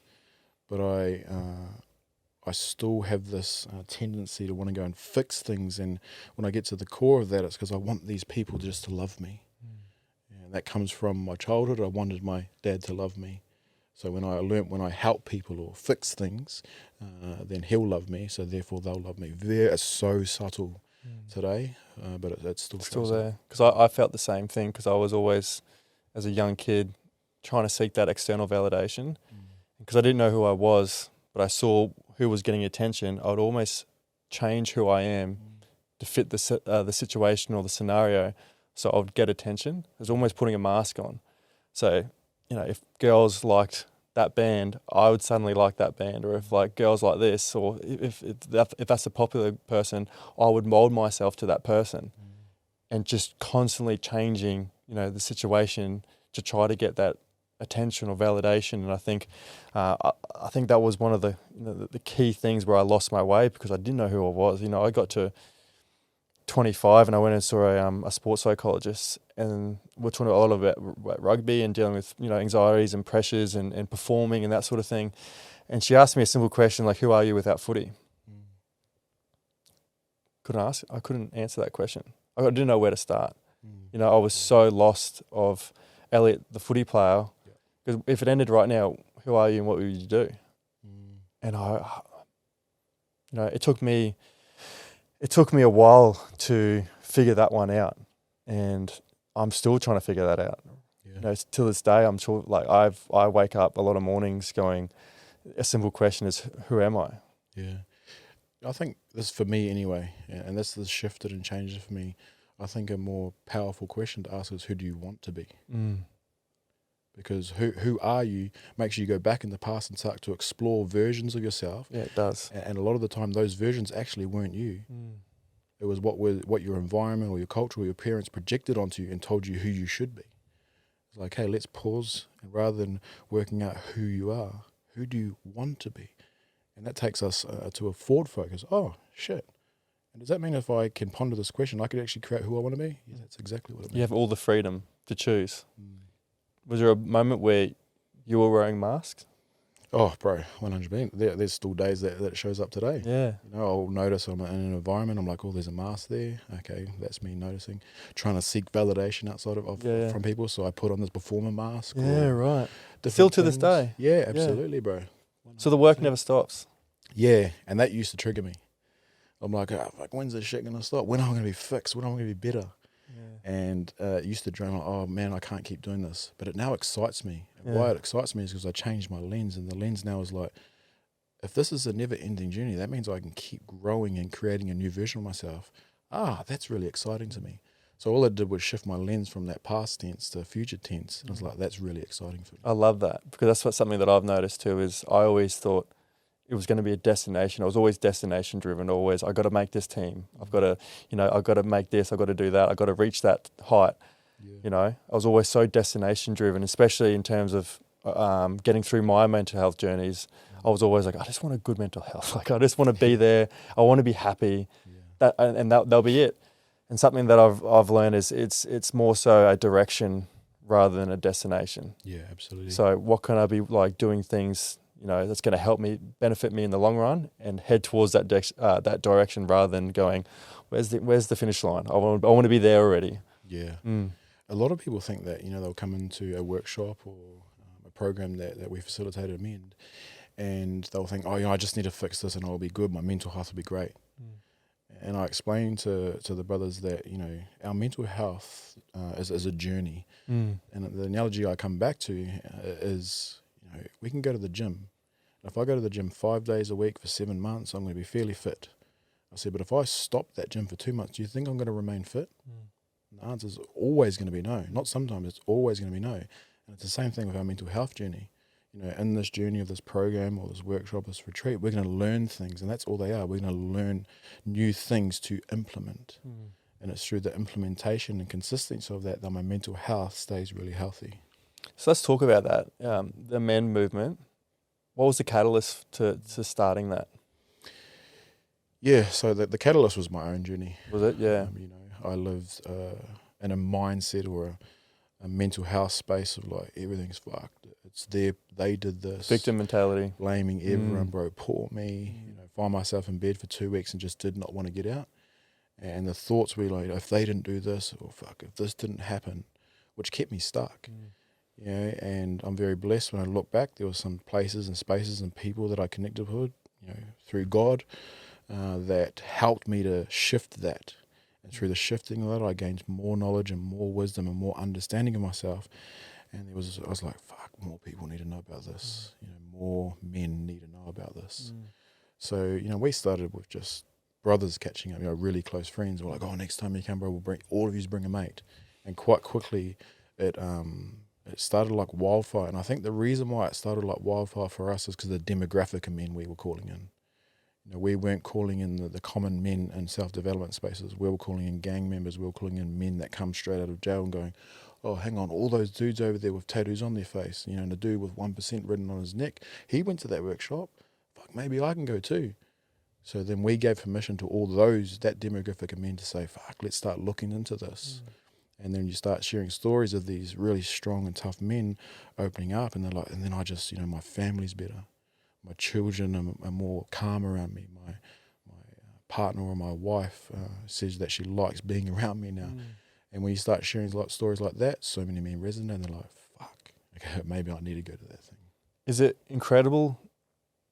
Speaker 2: but I still have this tendency to want to go and fix things. And when I get to the core of that, it's because I want these people just to love me. And that comes from my childhood. I wanted my dad to love me. So when I help people or fix things, then he'll love me. So therefore they'll love me. It's so subtle today, but it's still
Speaker 1: there. Because I felt the same thing, because I was always, as a young kid, trying to seek that external validation. Because I didn't know who I was, but I saw who was getting attention. I would almost change who I am to fit the situation or the scenario, so I would get attention. It was almost putting a mask on. So, if girls liked that band, I would suddenly like that band. Or if girls like this, or if that's a popular person, I would mold myself to that person. And just constantly changing, the situation to try to get that attention or validation. And I think that was one of the key things where I lost my way, because I didn't know who I was. I got to 25 and I went and saw a sports psychologist, and we're talking a lot about rugby and dealing with anxieties and pressures and performing and that sort of thing. And she asked me a simple question like, who are you without footy? I couldn't answer that question. I didn't know where to start. I was so lost of Elliot, the footy player, because if it ended right now, who are you and what would you do? And it took me a while to figure that one out, and I'm still trying to figure that out. Till this day, I'm sure. Like I wake up a lot of mornings going, a simple question is, who am I?
Speaker 2: Yeah, I think this for me anyway, and this has shifted and changed for me. I think a more powerful question to ask is, who do you want to be? Because who are you makes you go back in the past and start to explore versions of yourself.
Speaker 1: Yeah, it does.
Speaker 2: And a lot of the time, those versions actually weren't you. It was what your environment or your culture or your parents projected onto you and told you who you should be. It's like, hey, let's pause, and rather than working out who you are, who do you want to be? And that takes us to a forward focus. Oh, shit. And does that mean if I can ponder this question, I could actually create who I want to be? Yeah, that's exactly what it means.
Speaker 1: You have all the freedom to choose. Was there a moment where you were wearing masks?
Speaker 2: Oh, bro, 100%. There's still days that it shows up today.
Speaker 1: Yeah.
Speaker 2: I'll notice I'm in an environment, I'm like, oh, there's a mask there. Okay, that's me noticing. Trying to seek validation outside of from people, so I put on this performer mask.
Speaker 1: Yeah, right. Still to this day.
Speaker 2: Yeah, absolutely, bro. 100%.
Speaker 1: So the work never stops.
Speaker 2: Yeah, and that used to trigger me. I'm like, when's this shit going to stop? When am I going to be fixed? When am I going to be better? Yeah. And it used to drain, like, oh man, I can't keep doing this. But it now excites me. And why it excites me is because I changed my lens. And the lens now is like, if this is a never-ending journey, that means I can keep growing and creating a new version of myself. That's really exciting to me. So all I did was shift my lens from that past tense to future tense. And I was like, that's really exciting for me.
Speaker 1: I love that, because that's something that I've noticed too, is I always thought it was going to be a destination. I was always destination driven. Always, I got to make this team. I've got to, I've got to make this. I've got to do that. I've got to reach that height. Yeah. I was always so destination driven, especially in terms of getting through my mental health journeys. I was always like, I just want a good mental health. Like, I just want to be there. I want to be happy. Yeah. That'll be it. And something that I've learned is it's more so a direction rather than a destination.
Speaker 2: Yeah, absolutely.
Speaker 1: So what can I be like doing things that's going to help me, benefit me in the long run, and head towards that direction rather than going, where's the finish line? I want to be there already.
Speaker 2: Yeah. A lot of people think that they'll come into a workshop or a program that we facilitate at MEND, and they'll think, I just need to fix this and I'll be good. My mental health will be great. And I explain to the brothers that our mental health is a journey, and the analogy I come back to is, we can go to the gym. If I go to the gym 5 days a week for 7 months, I'm going to be fairly fit. I said, but if I stop that gym for 2 months, do you think I'm going to remain fit? And the answer is always going to be no. Not sometimes, it's always going to be no. And it's the same thing with our mental health journey. In this journey of this program or this workshop, this retreat, we're going to learn things, and that's all they are. We're going to learn new things to implement. And it's through the implementation and consistency of that my mental health stays really healthy.
Speaker 1: So let's talk about that, the MEND movement. What was the catalyst to starting that?
Speaker 2: Yeah, so the catalyst was my own journey.
Speaker 1: Was it? Yeah.
Speaker 2: I lived in a mindset or a mental health space of like, everything's fucked. It's they did this.
Speaker 1: Victim mentality.
Speaker 2: Blaming everyone, bro, poor me. Find myself in bed for 2 weeks and just did not want to get out. And the thoughts were like, if they didn't do this, or if this didn't happen, which kept me stuck. And I'm very blessed when I look back. There were some places and spaces and people that I connected with, through God, that helped me to shift that. And through the shifting of that, I gained more knowledge and more wisdom and more understanding of myself. And I was like, fuck, more people need to know about this. More men need to know about this. So, we started with just brothers catching up, really close friends. We're like, oh, next time you come, bro, all of you bring a mate. And quite quickly, it started like wildfire. And I think the reason why it started like wildfire for us is because the demographic of men we were calling in. We weren't calling in the common men in self-development spaces. We were calling in gang members. We were calling in men that come straight out of jail and going, oh, hang on, all those dudes over there with tattoos on their face, and the dude with 1% written on his neck, he went to that workshop. Fuck, maybe I can go too. So then we gave permission to all that demographic of men to say, fuck, let's start looking into this. And then you start sharing stories of these really strong and tough men opening up, and they're like, and then I just, my family's better. My children are more calm around me. My partner or my wife says that she likes being around me now. And when you start sharing stories like that, so many men resonate, and they're like, fuck, okay, maybe I need to go to that thing.
Speaker 1: Is it incredible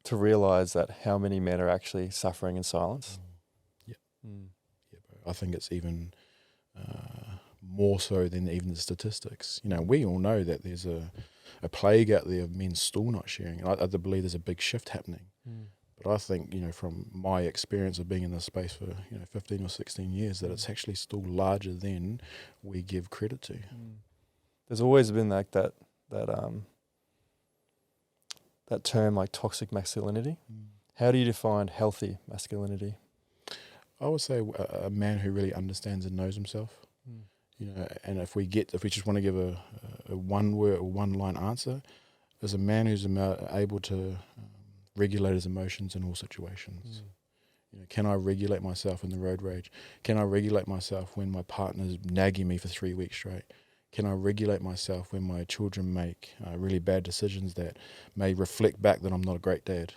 Speaker 1: to realise that how many men are actually suffering in silence?
Speaker 2: Yeah, bro. I think it's even more so than even the statistics. We all know that there's a plague out there of men still not sharing. And I believe there's a big shift happening. But I think, from my experience of being in this space for, 15 or 16 years, that it's actually still larger than we give credit to.
Speaker 1: There's always been like that term like toxic masculinity. How do you define healthy masculinity?
Speaker 2: I would say a man who really understands and knows himself. And if we just want to give a one word or one line answer, is a man who's able to regulate his emotions in all situations. Can I regulate myself in the road rage? Can I regulate myself when my partner's nagging me for 3 weeks straight? Can I regulate myself when my children make really bad decisions that may reflect back that I'm not a great dad?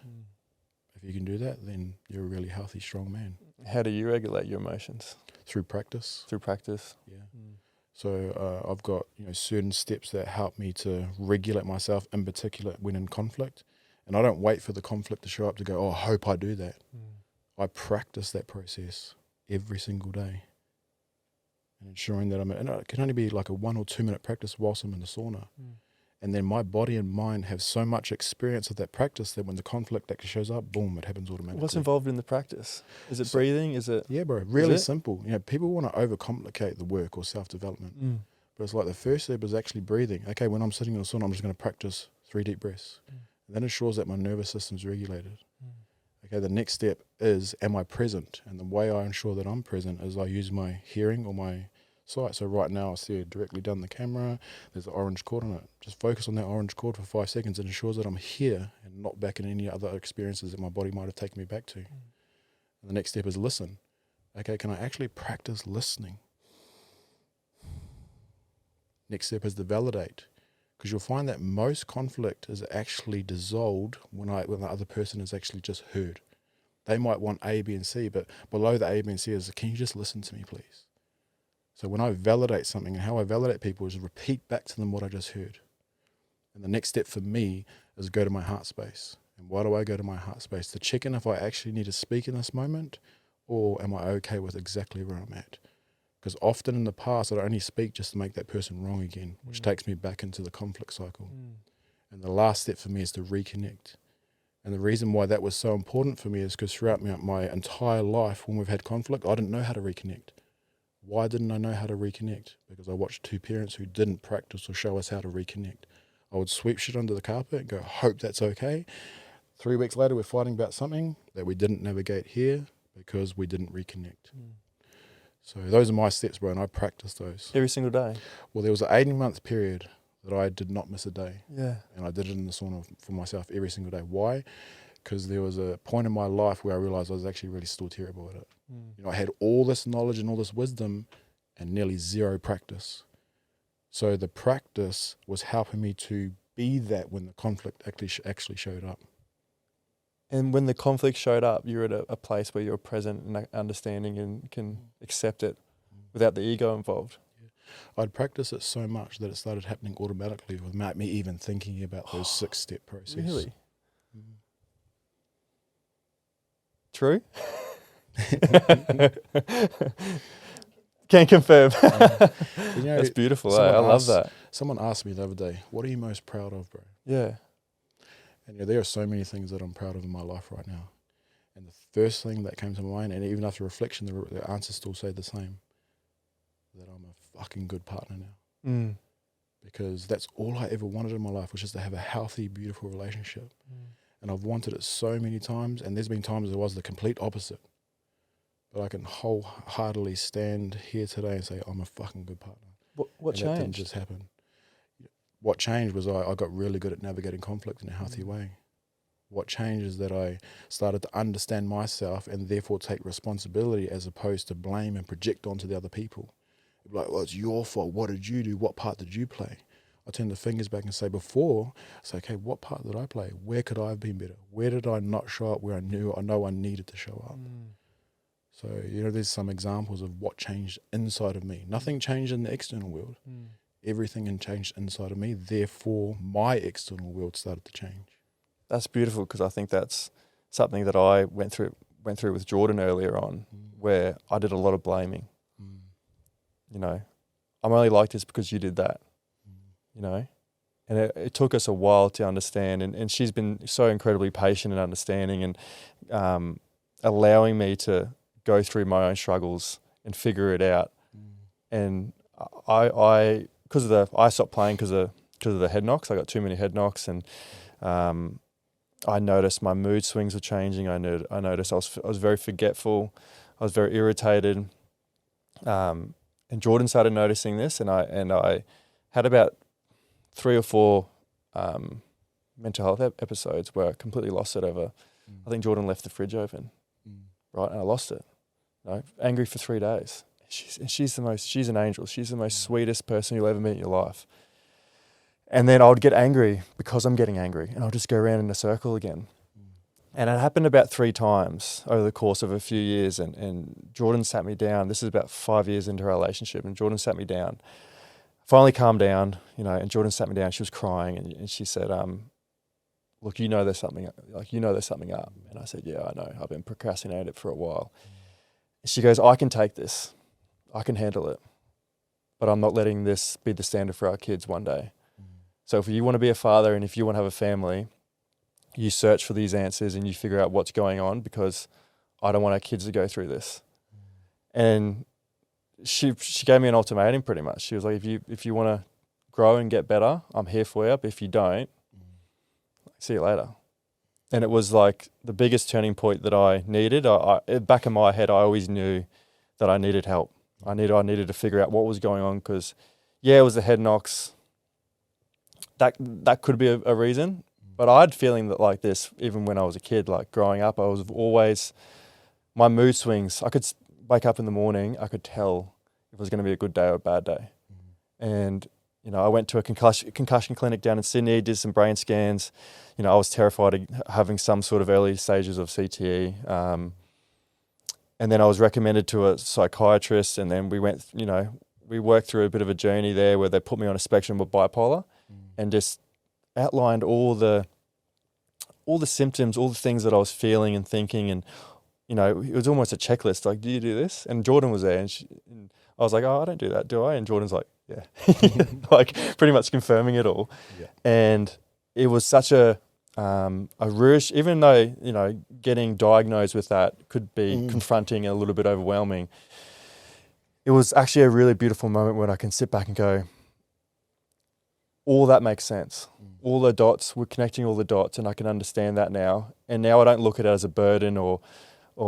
Speaker 2: If you can do that, then you're a really healthy, strong man.
Speaker 1: How do you regulate your emotions?
Speaker 2: Through practice.
Speaker 1: Through practice.
Speaker 2: Yeah. So I've got certain steps that help me to regulate myself, in particular when in conflict. And I don't wait for the conflict to show up to go, oh, I hope I do that. I practice that process every single day. And ensuring that and it can only be like a 1 or 2 minute practice whilst I'm in the sauna. And then my body and mind have so much experience of that practice that when the conflict actually shows up, boom, it happens automatically.
Speaker 1: What's involved in the practice? Is it breathing? Is it?
Speaker 2: Yeah, bro, really simple. People want to overcomplicate the work or self-development. But it's like the first step is actually breathing. Okay, when I'm sitting in the sauna, I'm just going to practice 3 deep breaths. And that ensures that my nervous system's regulated. Okay, the next step is, am I present? And the way I ensure that I'm present is I use my hearing or my sight. So right now I see it directly down the camera. There's an orange cord on it. Just focus on that orange cord for 5 seconds. It ensures that I'm here and not back in any other experiences that my body might have taken me back to. And the next step is listen. Okay, can I actually practice listening? Next step is to validate. Because you'll find that most conflict is actually dissolved when the other person is actually just heard. They might want A, B, and C, but below the A, B, and C is, can you just listen to me, please? So when I validate something, and how I validate people is repeat back to them what I just heard. And the next step for me is go to my heart space. And why do I go to my heart space? To check in if I actually need to speak in this moment, or am I okay with exactly where I'm at? Because often in the past, I'd only speak just to make that person wrong again, which takes me back into the conflict cycle. And the last step for me is to reconnect. And the reason why that was so important for me is because throughout my entire life, when we've had conflict, I didn't know how to reconnect. Why didn't I know how to reconnect? Because I watched 2 parents who didn't practice or show us how to reconnect. I would sweep shit under the carpet and go, hope that's okay. 3 weeks later, we're fighting about something that we didn't navigate here because we didn't reconnect. So those are my steps, bro, and I practice those.
Speaker 1: Every single day?
Speaker 2: Well, there was an 18-month period that I did not miss a day.
Speaker 1: Yeah.
Speaker 2: And I did it in the sauna for myself every single day. Why? Because there was a point in my life where I realized I was actually really still terrible at it. I had all this knowledge and all this wisdom and nearly zero practice. So the practice was helping me to be that when the conflict actually showed up.
Speaker 1: And when the conflict showed up, you're at a place where you're present and understanding and can accept it without the ego involved.
Speaker 2: I'd practice it so much that it started happening automatically without me even thinking about those 6-step process.
Speaker 1: Really? True? Can confirm. That's beautiful. I love that.
Speaker 2: Someone asked me the other day, what are you most proud of, bro?
Speaker 1: Yeah.
Speaker 2: And there are so many things that I'm proud of in my life right now. And the first thing that came to mind, and even after reflection, the answers still say the same, that I'm a fucking good partner now. Because that's all I ever wanted in my life, was just to have a healthy, beautiful relationship. And I've wanted it so many times, and there's been times it was the complete opposite. But I can wholeheartedly stand here today and say I'm a fucking good partner.
Speaker 1: What changed?
Speaker 2: That didn't just happen. What changed was I got really good at navigating conflict in a healthy way. What changed is that I started to understand myself and therefore take responsibility as opposed to blame and project onto the other people. Like, well, it's your fault. What did you do? What part did you play? I turn the fingers back and say before, it's okay, what part did I play? Where could I have been better? Where did I not show up where I know I needed to show up? So, there's some examples of what changed inside of me. Nothing changed in the external world. Everything changed inside of me. Therefore, my external world started to change.
Speaker 1: That's beautiful, because I think that's something that I went through with Jordan earlier on, where I did a lot of blaming. I'm only like this because you did that. And it took us a while to understand, and she's been so incredibly patient and understanding, and allowing me to go through my own struggles and figure it out. And I stopped playing because of the head knocks. I got too many head knocks, and I noticed my mood swings were changing. I noticed I was very forgetful. I was very irritated. And Jordan started noticing this, and I had about 3 or 4 mental health episodes where I completely lost it over. I think Jordan left the fridge open, right, and I lost it. Angry for 3 days. She's an angel. She's the most sweetest person you'll ever meet in your life. And then I would get angry because I'm getting angry, and I'll just go around in a circle again. And it happened about 3 times over the course of a few years. And Jordan sat me down. This is about 5 years into our relationship. And Jordan sat me down, finally calmed down, and Jordan sat me down. She was crying, and she said, look, there's something up. And I said, yeah, I know. I've been procrastinating it for a while. She goes, I can take this. I can handle it. But I'm not letting this be the standard for our kids one day. So if you want to be a father and if you want to have a family, you search for these answers and you figure out what's going on, because I don't want our kids to go through this. And she gave me an ultimatum pretty much. She was like, if you want to grow and get better, I'm here for you. But if you don't, see you later. And it was like the biggest turning point that I needed. Back in my head, I always knew that I needed help. I needed to figure out what was going on, because, it was the head knocks. That could be a reason. But I had feeling that like this, even when I was a kid, like growing up, I was always, my mood swings, I could wake up in the morning, I could tell if it was going to be a good day or a bad day. And, I went to a concussion clinic down in Sydney, did some brain scans. I was terrified of having some sort of early stages of CTE. And then I was recommended to a psychiatrist, and then we went, we worked through a bit of a journey there where they put me on a spectrum of bipolar and just outlined all the symptoms, all the things that I was feeling and thinking, and it was almost a checklist. Like, do you do this? And Jordan was there, and I was like, oh, I don't do that, do I? And Jordan's like, yeah, like pretty much confirming it all. Yeah. And it was such a rush, even though getting diagnosed with that could be confronting and a little bit overwhelming. It was actually a really beautiful moment when I can sit back and go, all that makes sense. All the dots, we're connecting all the dots, and I can understand that now. And now I don't look at it as a burden or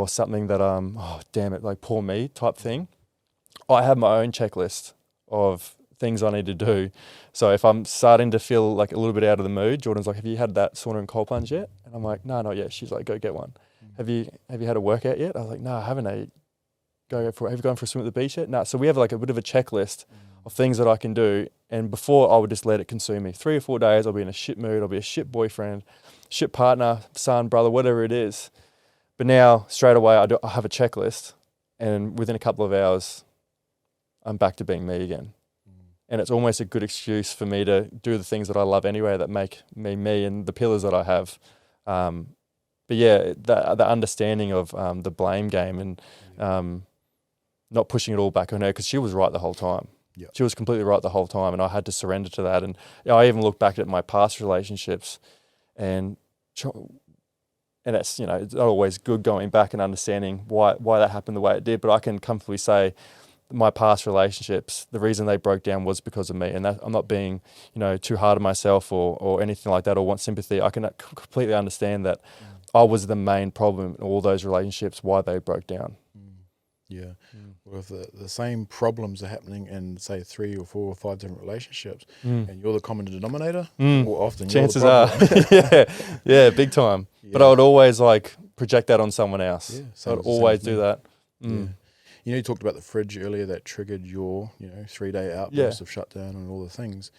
Speaker 1: something that, oh, damn it, like poor me type thing. I have my own checklist of things I need to do. So if I'm starting to feel like a little bit out of the mood, Jordan's like, have you had that sauna and cold plunge yet? And I'm like, no, not yet. She's like, go get one. Have you had a workout yet? I was like, no, I haven't. Have you gone for a swim at the beach yet? No. So we have like a bit of a checklist of things that I can do. And before, I would just let it consume me. 3 or 4 days, I'll be in a shit mood. I'll be a shit boyfriend, shit partner, son, brother, whatever it is. But now, straight away, I have a checklist. And within a couple of hours, I'm back to being me again. And it's almost a good excuse for me to do the things that I love anyway that make me me and the pillars that I have. But yeah, the understanding of the blame game and not pushing it all back on her, because she was right the whole time. Yep. She was completely right the whole time, and I had to surrender to that. And I even look back at my past relationships, and it's it's not always good going back and understanding why that happened the way it did. But I can comfortably say, my past relationships, the reason they broke down was because of me. And that, I'm not being, too hard on myself or anything like that, or want sympathy. I can completely understand that I was the main problem in all those relationships, why they broke down.
Speaker 2: Yeah. Well, if the same problems are happening in, say, 3 or 4 or 5 different relationships, and you're the common denominator, more often
Speaker 1: chances
Speaker 2: you're
Speaker 1: are,
Speaker 2: the problem.
Speaker 1: yeah, big time.
Speaker 2: Yeah.
Speaker 1: But I would always project that on someone else.
Speaker 2: Yeah,
Speaker 1: I would always do that.
Speaker 2: Yeah. You talked about the fridge earlier that triggered your, 3-day outburst of shutdown and all the things.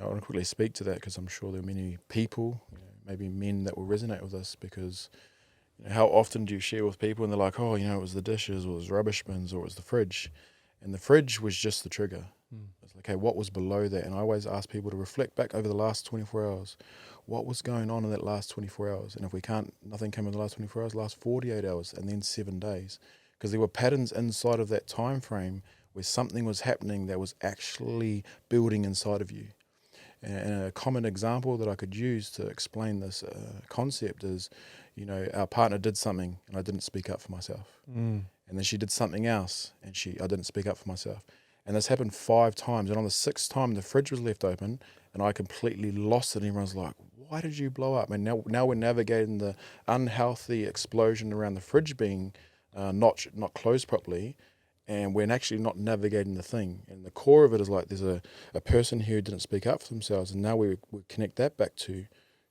Speaker 2: I want to quickly speak to that because I'm sure there are many people, maybe men, that will resonate with this because how often do you share with people and they're like, oh, it was the dishes or it was rubbish bins or it was the fridge. And the fridge was just the trigger. It's like, okay, what was below that? And I always ask people to reflect back over the last 24 hours. What was going on in that last 24 hours? And if nothing came in the last 24 hours, last 48 hours and then 7 days. Because there were patterns inside of that time frame where something was happening that was actually building inside of you. And a common example that I could use to explain this concept is, our partner did something and I didn't speak up for myself. And then she did something else and I didn't speak up for myself. And this happened 5 times. And on the 6th time, the fridge was left open and I completely lost it. And everyone's like, why did you blow up? And now we're navigating the unhealthy explosion around the fridge being not closed properly. And we're actually not navigating the thing. And the core of it is like there's a person here who didn't speak up for themselves. And now we connect that back to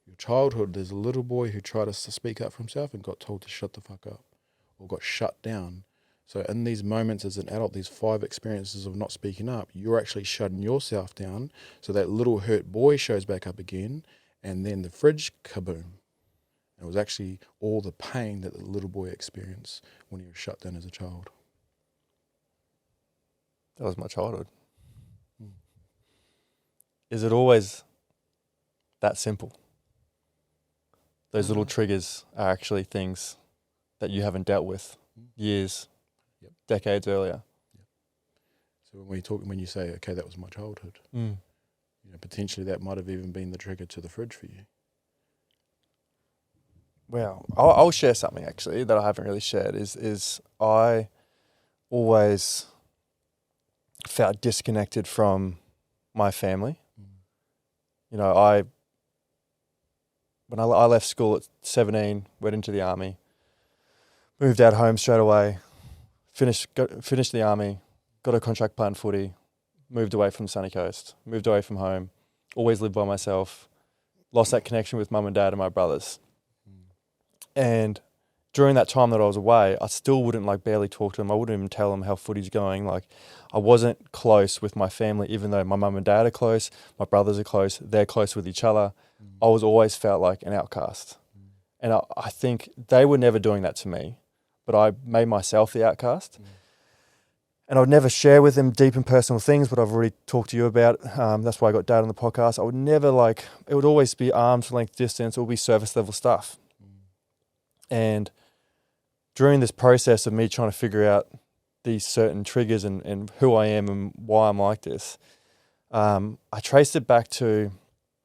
Speaker 2: your childhood. There's a little boy who tried to speak up for himself and got told to shut the fuck up or got shut down. So in these moments as an adult, these 5 experiences of not speaking up, you're actually shutting yourself down. So that little hurt boy shows back up again. And then the fridge, kaboom. And it was actually all the pain that the little boy experienced when he was shut down as a child.
Speaker 1: That was my childhood. Is it always that simple? Those little triggers are actually things that you haven't dealt with years, decades earlier.
Speaker 2: So when you say, okay, that was my childhood, potentially that might have even been the trigger to the fridge for you.
Speaker 1: Well, I'll share something actually that I haven't really shared. Is I always felt disconnected from my family. When I left school at 17, went into the army, moved out home straight away, finished the army, got a contract playing footy, moved away from the sunny coast, moved away from home, always lived by myself, lost that connection with mum and dad and my brothers. And during that time that I was away, I still wouldn't barely talk to them. I wouldn't even tell them how footy's going. I wasn't close with my family, even though my mum and dad are close, my brothers are close, they're close with each other. I was always felt like an outcast. And I think they were never doing that to me, but I made myself the outcast. And I would never share with them deep and personal things, but I've already talked to you about. That's why I got Dad on the podcast. I would never it would always be arm's length distance. It would be surface level stuff. And during this process of me trying to figure out these certain triggers and who I am and why I'm like this, I traced it back to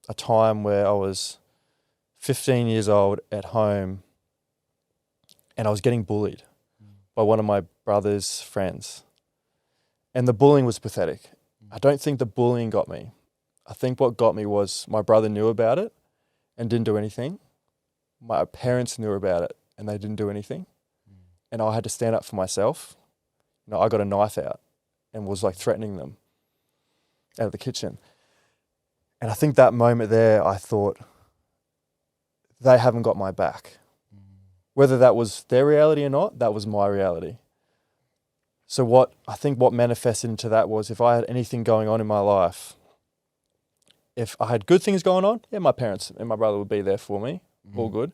Speaker 1: a time where I was 15 years old at home and I was getting bullied by one of my brother's friends. And the bullying was pathetic. I don't think the bullying got me. I think what got me was my brother knew about it and didn't do anything. My parents knew about it and they didn't do anything. And I had to stand up for myself. I got a knife out and was threatening them out of the kitchen. And I think that moment there, I thought, they haven't got my back. Whether that was their reality or not, that was my reality. So what manifested into that was if I had anything going on in my life, if I had good things going on, my parents and my brother would be there for me, all good.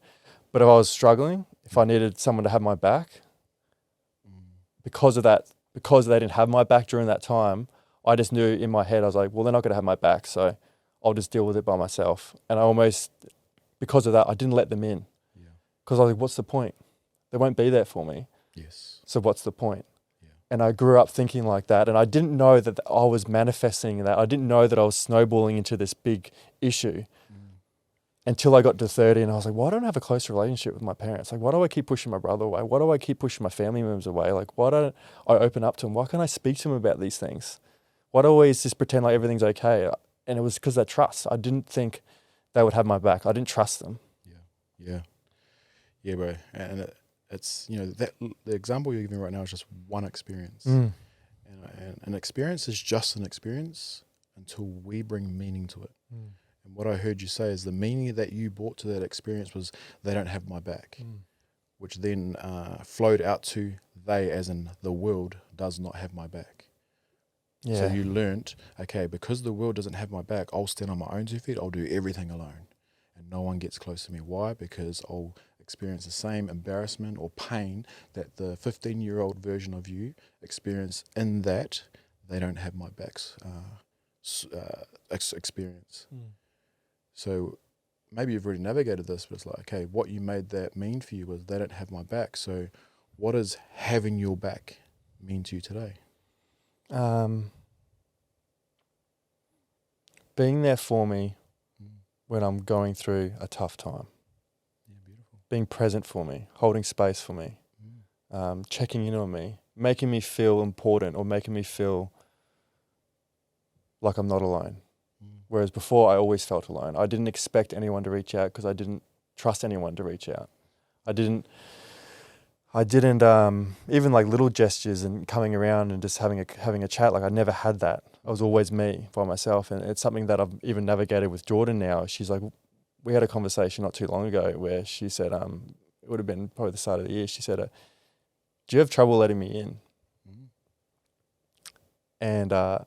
Speaker 1: But if I was struggling, if I needed someone to have my back, because of that, because they didn't have my back during that time, I just knew in my head, I was like, well, they're not going to have my back, so I'll just deal with it by myself. And I almost, because of that, I didn't let them in. Because I was like, what's the point? They won't be there for me.
Speaker 2: Yes.
Speaker 1: So what's the point? And I grew up thinking like that. And I didn't know that I was manifesting that. I didn't know that I was snowballing into this big issue. until I got to 30 and I was like, why don't I have a close relationship with my parents? Like, why do I keep pushing my brother away? Why do I keep pushing my family members away? Like, why don't I open up to them? Why can't I speak to them about these things? Why do I always just pretend like everything's okay? And it was because of that trust. I didn't think they would have my back. I didn't trust them.
Speaker 2: Yeah, bro. And it's, that the example you're giving right now is just one experience.
Speaker 1: Mm.
Speaker 2: And an experience is just an experience until we bring meaning to it.
Speaker 1: Mm.
Speaker 2: And what I heard you say is the meaning that you brought to that experience was they don't have my back, which then flowed out to they, as in the world, does not have my back.
Speaker 1: Yeah.
Speaker 2: So you learnt, okay, because the world doesn't have my back, I'll stand on my own 2 feet, I'll do everything alone. And no one gets close to me. Why? Because I'll experience the same embarrassment or pain that the 15-year-old version of you experienced in that they don't have my back's experience. So maybe you've already navigated this, but it's like, okay, what you made that mean for you was they don't have my back. So what does having your back mean to you today?
Speaker 1: Being there for me when I'm going through a tough time.
Speaker 2: Yeah, beautiful.
Speaker 1: Being present for me, holding space for me, checking in on me, making me feel important or making me feel like I'm not alone. Whereas before I always felt alone. I didn't expect anyone to reach out because I didn't trust anyone to reach out. I didn't even like little gestures and coming around and just having a chat, like I never had that. I was always me by myself, and it's something that I've even navigated with Jordan now. She's like, we had a conversation not too long ago where she said, it would have been probably the start of the year. She said, do you have trouble letting me in? And I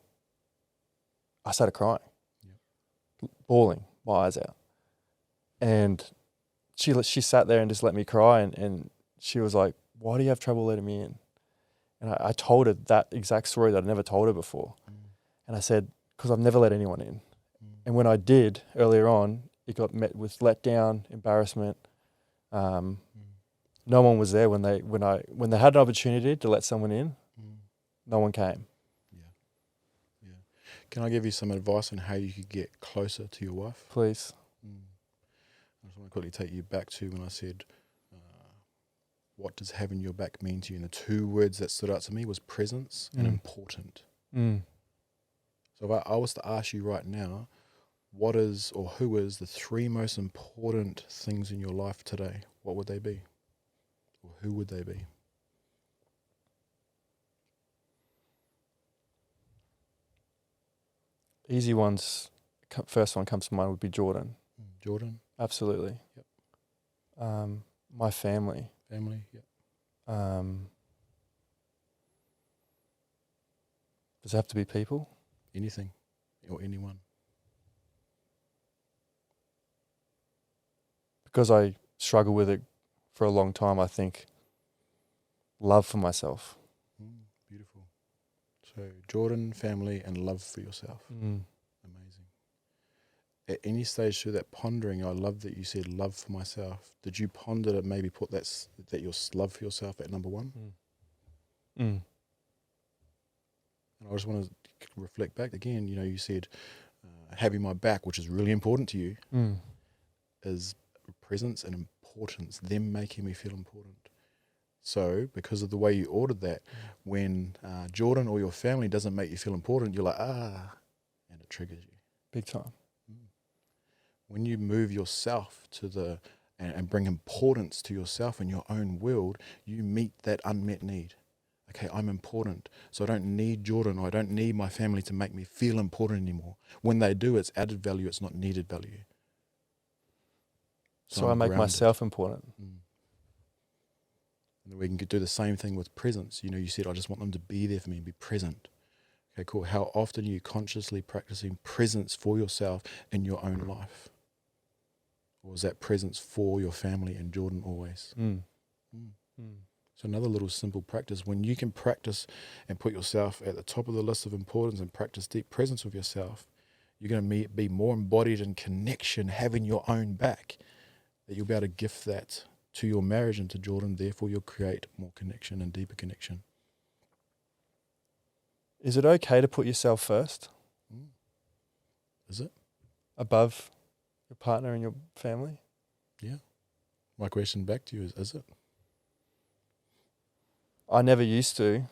Speaker 1: started crying, bawling my eyes out. And she sat there and just let me cry, and she was like, why do you have trouble letting me in? And I told her that exact story that I'd never told her before. And I said, because I've never let anyone in. And when I did earlier on, it got met with letdown, embarrassment. No one was there when they had an opportunity to let someone in. No one came.
Speaker 2: Yeah. Can I give you some advice on how you could get closer to your wife?
Speaker 1: Please.
Speaker 2: I just want to quickly take you back to when I said, what does having your back mean to you? And the 2 words that stood out to me was presence and important. So if I was to ask you right now, what is or who is the 3 most important things in your life today? What would they be? Or who would they be?
Speaker 1: Easy ones. First one comes to mind would be Jordan.
Speaker 2: Jordan?
Speaker 1: Absolutely.
Speaker 2: Yep.
Speaker 1: My family.
Speaker 2: Family? Yep.
Speaker 1: Does it have to be people?
Speaker 2: Anything or anyone?
Speaker 1: Because I struggle with it for a long time, I think love for myself.
Speaker 2: Beautiful. So Jordan, family, and love for yourself. Amazing. At any stage through that pondering, I love that you said love for myself. Did you ponder to maybe put that your love for yourself at number 1? And I just want to reflect back again. You said having my back, which is really important to you, is presence and importance, them making me feel important. So because of the way you ordered that, when Jordan or your family doesn't make you feel important, you're like, and it triggers you.
Speaker 1: Big time.
Speaker 2: When you move yourself to and bring importance to yourself and your own world, you meet that unmet need. Okay, I'm important, so I don't need Jordan or I don't need my family to make me feel important anymore. When they do, it's added value, it's not needed value.
Speaker 1: So I make myself important.
Speaker 2: And we can do the same thing with presence. You said, I just want them to be there for me, be present. Okay, cool. How often are you consciously practicing presence for yourself in your own life? Or is that presence for your family and Jordan always? So another little simple practice, when you can practice and put yourself at the top of the list of importance and practice deep presence with yourself, you're going to be more embodied in connection, having your own back, that you'll be able to gift that to your marriage and to Jordan. Therefore, you'll create more connection and deeper connection.
Speaker 1: Is it okay to put yourself first?
Speaker 2: Is it?
Speaker 1: Above your partner and your family?
Speaker 2: Yeah. My question back to you is it?
Speaker 1: I never used to.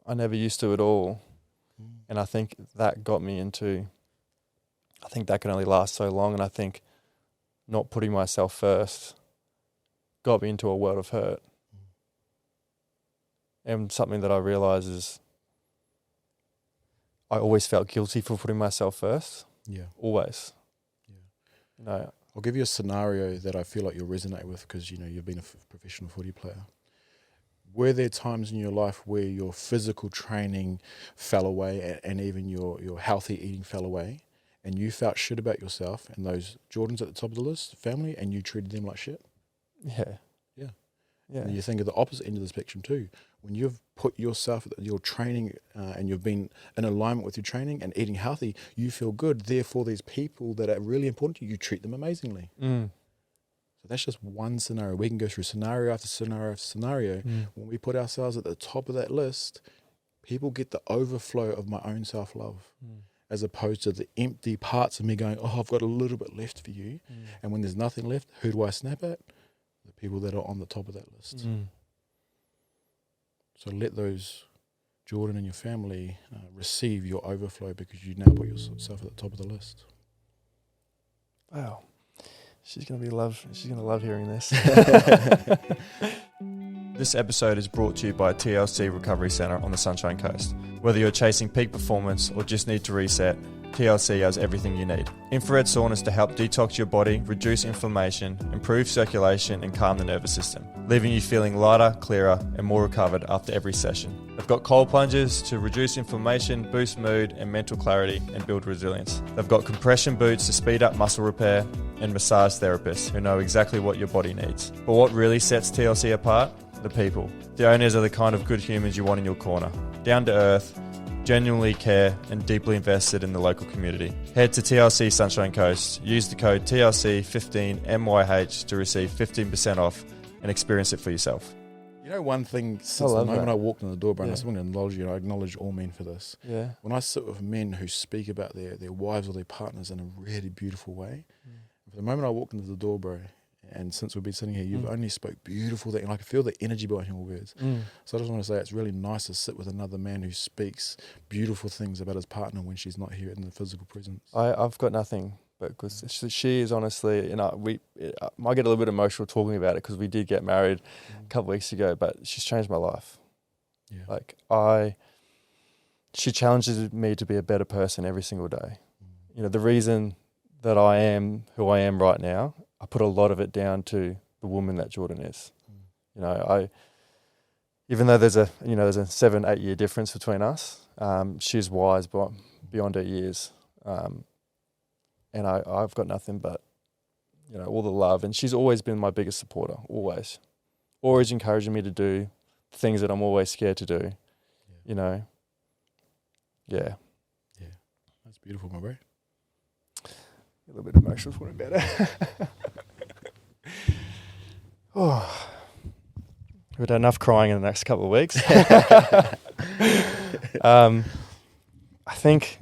Speaker 1: I never used to at all. And I think that got me into, I think that can only last so long. And I think not putting myself first got me into a world of hurt. And something that I realize is I always felt guilty for putting myself first.
Speaker 2: Yeah.
Speaker 1: Always.
Speaker 2: Yeah.
Speaker 1: You know,
Speaker 2: I'll give you a scenario that I feel like you'll resonate with because, you know, you've been a professional footy player. Were there times in your life where your physical training fell away and even your healthy eating fell away and you felt shit about yourself and those Jordans at the top of the list, family, and you treated them like shit?
Speaker 1: yeah.
Speaker 2: Yeah.
Speaker 1: Yeah.
Speaker 2: And you think of the opposite end of the spectrum too. When you've put yourself, your training, and you've been in alignment with your training and eating healthy, you feel good. Therefore, these people that are really important to you, you treat them amazingly. So that's just one scenario. We can go through scenario after scenario after scenario. When we put ourselves at the top of that list, people get the overflow of my own self-love as opposed to the empty parts of me going, oh, I've got a little bit left for you. And when there's nothing left, who do I snap at? The people that are on the top of that list. So let those Jordan and your family receive your overflow because you now put yourself at the top of the list.
Speaker 1: Wow. She's gonna love hearing this.
Speaker 3: This episode is brought to you by TLC Recovery Centre on the Sunshine Coast. Whether you're chasing peak performance or just need to reset, TLC has everything you need. Infrared saunas to help detox your body, reduce inflammation, improve circulation and calm the nervous system, leaving you feeling lighter, clearer and more recovered after every session. They've got cold plunges to reduce inflammation, boost mood and mental clarity and build resilience. They've got compression boots to speed up muscle repair and massage therapists who know exactly what your body needs. But what really sets TLC apart? The people. The owners are the kind of good humans you want in your corner. Down to earth, genuinely care and deeply invested in the local community. Head to TLC Sunshine Coast, use the code TLC15MYH to receive 15% off and experience it for yourself.
Speaker 2: You know, one thing, since the moment I walked in the door, Brian,
Speaker 1: Yeah.
Speaker 2: I just want to acknowledge you, and I acknowledge all men for this.
Speaker 1: Yeah.
Speaker 2: When I sit with men who speak about their wives or their partners in a really beautiful way, from the moment I walked into the door, bro, and since we've been sitting here, you've only spoke beautiful things, and I can feel the energy behind your words. So I just want to say it's really nice to sit with another man who speaks beautiful things about his partner when she's not here in the physical presence.
Speaker 1: I've got nothing but because she is honestly, you know, I get a little bit emotional talking about it because we did get married a couple of weeks ago, but she's changed my life.
Speaker 2: Yeah.
Speaker 1: Like she challenges me to be a better person every single day. You know, the reason that I am who I am right now, I put a lot of it down to the woman that Jordan is. You know, even though there's a 7-8 year difference between us, she's wise beyond her years. And I've got nothing but, you know, all the love. And she's always been my biggest supporter, always encouraging me to do things that I'm always scared to do, you know. Yeah.
Speaker 2: Yeah. That's beautiful, my bro.
Speaker 1: A little bit emotional for about it. Oh, we've done enough crying in the next couple of weeks. I think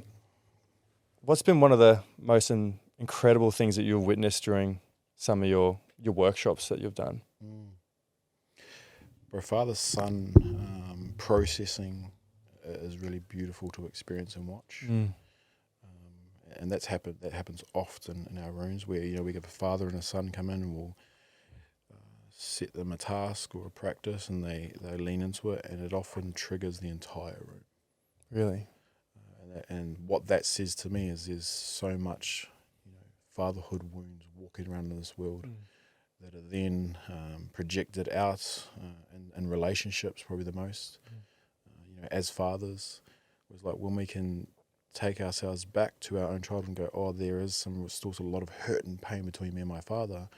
Speaker 1: what's been one of the most incredible things that you've witnessed during some of your workshops that you've done?
Speaker 2: Bro, father-son processing is really beautiful to experience and watch. And that happens often in our rooms where, you know, we have a father and a son come in and we'll set them a task or a practice and they lean into it and it often triggers the entire room.
Speaker 1: Really?
Speaker 2: And what that says to me is there's so much, you know, fatherhood wounds walking around in this world that are then projected out in relationships, probably the most. You know, as fathers, it was like when we can take ourselves back to our own child and go, oh, there is still a lot of hurt and pain between me and my father.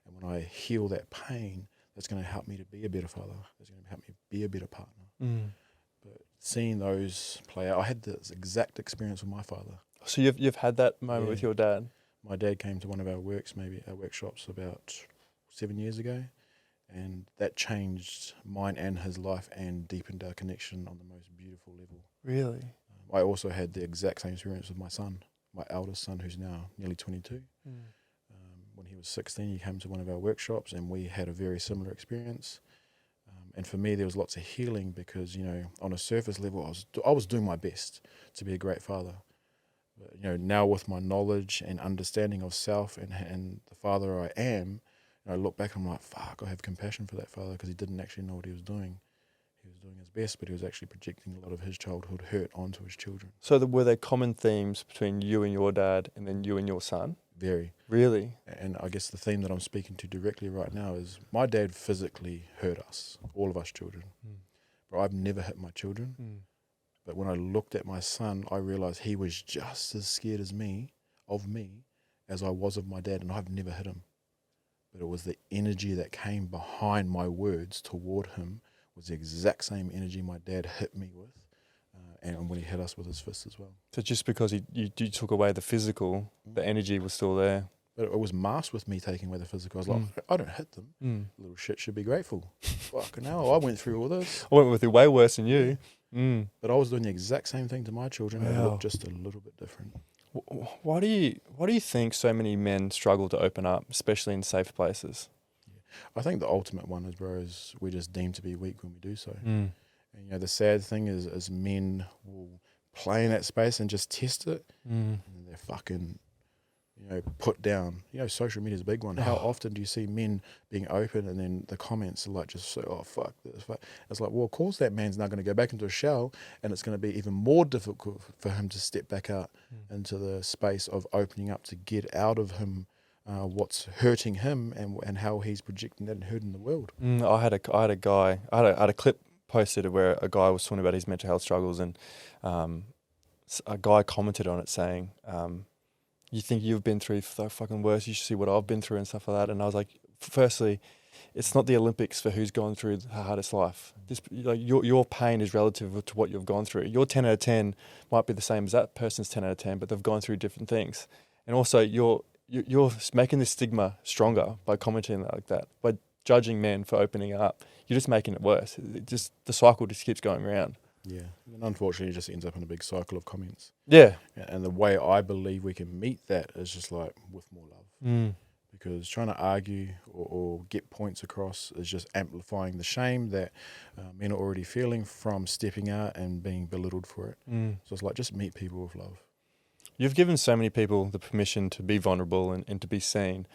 Speaker 2: And when I heal that pain, that's going to help me to be a better father. That's going to help me be a better partner. But seeing those play out, I had this exact experience with my father.
Speaker 1: So you've had that moment with your dad?
Speaker 2: My dad came to one of our workshops about 7 years ago, and that changed mine and his life and deepened our connection on the most beautiful level.
Speaker 1: Really?
Speaker 2: I also had the exact same experience with my son. my eldest son, who's now nearly 22. When he was 16, he came to one of our workshops and we had a very similar experience. And for me, there was lots of healing because, on a surface level, I was doing my best to be a great father. But, now with my knowledge and understanding of self and the father I am, I look back and I'm like, fuck, I have compassion for that father because he didn't actually know what he was doing. He was doing his best, but he was actually projecting a lot of his childhood hurt onto his children.
Speaker 1: So were there common themes between you and your dad and then you and your son?
Speaker 2: Very.
Speaker 1: Really?
Speaker 2: And I guess the theme that I'm speaking to directly right now is my dad physically hurt us, all of us children. But I've never hit my children. But when I looked at my son, I realized he was just as scared of me, as I was of my dad, and I've never hit him. But it was the energy that came behind my words toward him was the exact same energy my dad hit me with, and when he hit us with his fists as well.
Speaker 1: So just because you took away the physical, the energy was still there?
Speaker 2: But it was masked with me taking away the physical. I was like, I don't hit them. Little shit should be grateful. Fucking hell, I went through all this.
Speaker 1: I went with it way worse than you.
Speaker 2: But I was doing the exact same thing to my children. It looked just a little bit different.
Speaker 1: Why do you think so many men struggle to open up, especially in safe places?
Speaker 2: I think the ultimate one is we're just deemed to be weak when we do so. And the sad thing is men will play in that space and just test it, and they're fucking put down. Social media is a big one. How often do you see men being open and then the comments are like just so, oh fuck this, fuck. It's like, well, of course that man's now going to go back into a shell, and it's going to be even more difficult for him to step back out into the space of opening up to get out of him what's hurting him and how he's projecting that and hurting the world.
Speaker 1: I had a clip posted where a guy was talking about his mental health struggles, and a guy commented on it saying, you think you've been through the fucking worst, you should see what I've been through and stuff like that. And I was like, firstly, it's not the Olympics for who's gone through the hardest life. Your pain is relative to what you've gone through. Your 10 out of 10 might be the same as that person's 10 out of 10, but they've gone through different things. And also you're making this stigma stronger by commenting like that, by judging men for opening up. You're just making it worse. The cycle just keeps going around.
Speaker 2: Yeah, and unfortunately, it just ends up in a big cycle of comments.
Speaker 1: Yeah.
Speaker 2: And the way I believe we can meet that is just like with more love. Because trying to argue or get points across is just amplifying the shame that men are already feeling from stepping out and being belittled for it. So it's like, just meet people with love.
Speaker 1: You've given so many people the permission to be vulnerable and to be seen.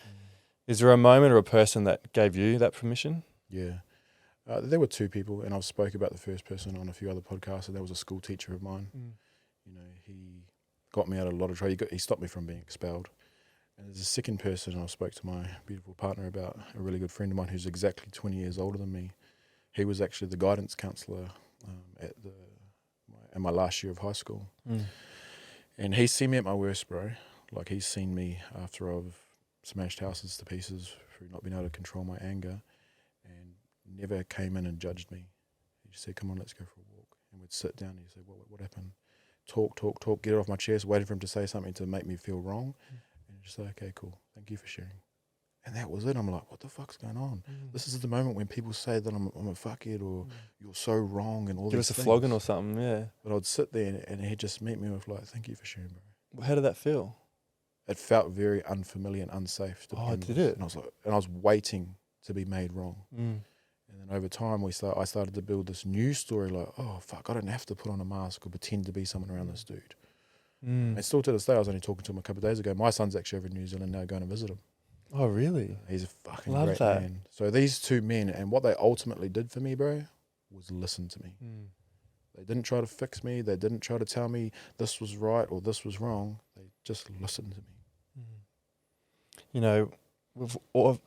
Speaker 1: Is there a moment or a person that gave you that permission?
Speaker 2: Yeah. There were two people, and I've spoke about the first person on a few other podcasts, and that was a school teacher of mine. He got me out of a lot of trouble. He stopped me from being expelled. And there's a second person I spoke to my beautiful partner about, a really good friend of mine who's exactly 20 years older than me. He was actually the guidance counsellor in my last year of high school. And he's seen me at my worst, bro. Like, he's seen me after I've smashed houses to pieces through not being able to control my anger, and never came in and judged me. He just said, come on, let's go for a walk. And we'd sit down and he'd say, what happened? Talk, get it off my chest, waiting for him to say something to make me feel wrong. And just say, okay, cool, thank you for sharing. And that was it. I'm like, what the fuck's going on? This is the moment when people say that I'm a fuckhead or you're so wrong and all
Speaker 1: Give
Speaker 2: these
Speaker 1: us a
Speaker 2: things.
Speaker 1: flogging or something, yeah.
Speaker 2: But I'd sit there and he'd just meet me with like, thank you for sharing, bro.
Speaker 1: How did that feel?
Speaker 2: It felt very unfamiliar and unsafe to begin
Speaker 1: did
Speaker 2: with.
Speaker 1: it?
Speaker 2: And I was waiting to be made wrong. And then over time, I started to build this new story like, oh, fuck, I don't have to put on a mask or pretend to be someone around this dude. And still to this day, I was only talking to him a couple of days ago. My son's actually over in New Zealand now going to visit him.
Speaker 1: Oh, really?
Speaker 2: He's a fucking
Speaker 1: Love
Speaker 2: great
Speaker 1: that.
Speaker 2: man. So these two men, and what they ultimately did for me, bro, was listen to me. They didn't try to fix me. They didn't try to tell me this was right or this was wrong. They just listened to me.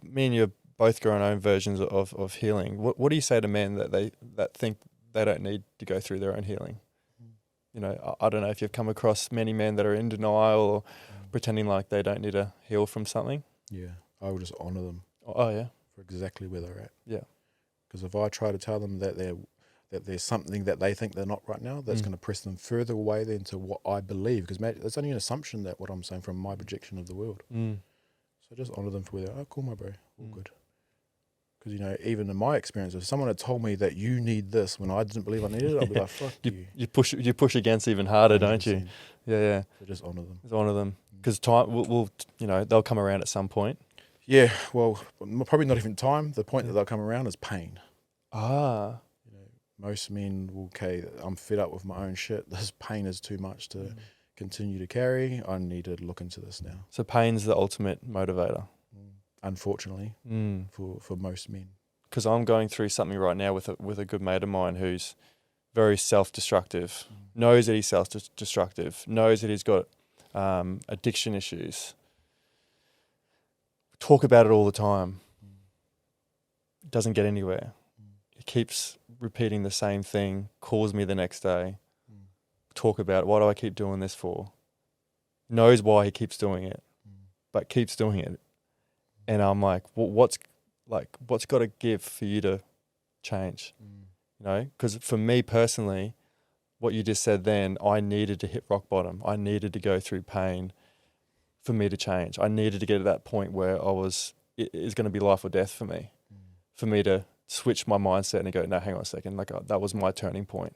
Speaker 1: Me and you both got our own versions of healing. What do you say to men that think they don't need to go through their own healing? I don't know if you've come across many men that are in denial or pretending like they don't need to heal from something.
Speaker 2: Yeah, I would just honour them.
Speaker 1: Oh, yeah.
Speaker 2: For exactly where they're at.
Speaker 1: Yeah.
Speaker 2: Because if I try to tell them that there's something that they think they're not right now, that's going to press them further away than to what I believe. Because it's only an assumption that what I'm saying from my projection of the world. So just honour them for where they're at. Oh, cool, my bro. All good. Because, even in my experience, if someone had told me that you need this when I didn't believe I needed it, I'd be like, fuck you.
Speaker 1: You push against even harder, 100%. Don't you? Yeah.
Speaker 2: So just honour them.
Speaker 1: Just honour them. Because time will they'll come around at some point.
Speaker 2: Yeah, well, probably not even time. The point that they'll come around is pain. Most men will, okay, I'm fed up with my own shit. This pain is too much to continue to carry. I need to look into this now.
Speaker 1: So pain's the ultimate motivator.
Speaker 2: Unfortunately, for most men.
Speaker 1: Because I'm going through something right now with a good mate of mine who's very self-destructive, knows that he's self-destructive, knows that he's got addiction issues. Talk about it all the time. Doesn't get anywhere. He keeps repeating the same thing, calls me the next day. Talk about it. Why do I keep doing this for? Knows why he keeps doing it, but keeps doing it. And I'm like, well, what's got to give for you to change? Because for me personally, what you just said then, I needed to hit rock bottom. I needed to go through pain for me to change. I needed to get to that point where it is going to be life or death for me, for me to switch my mindset and go, no, hang on a second. That was my turning point.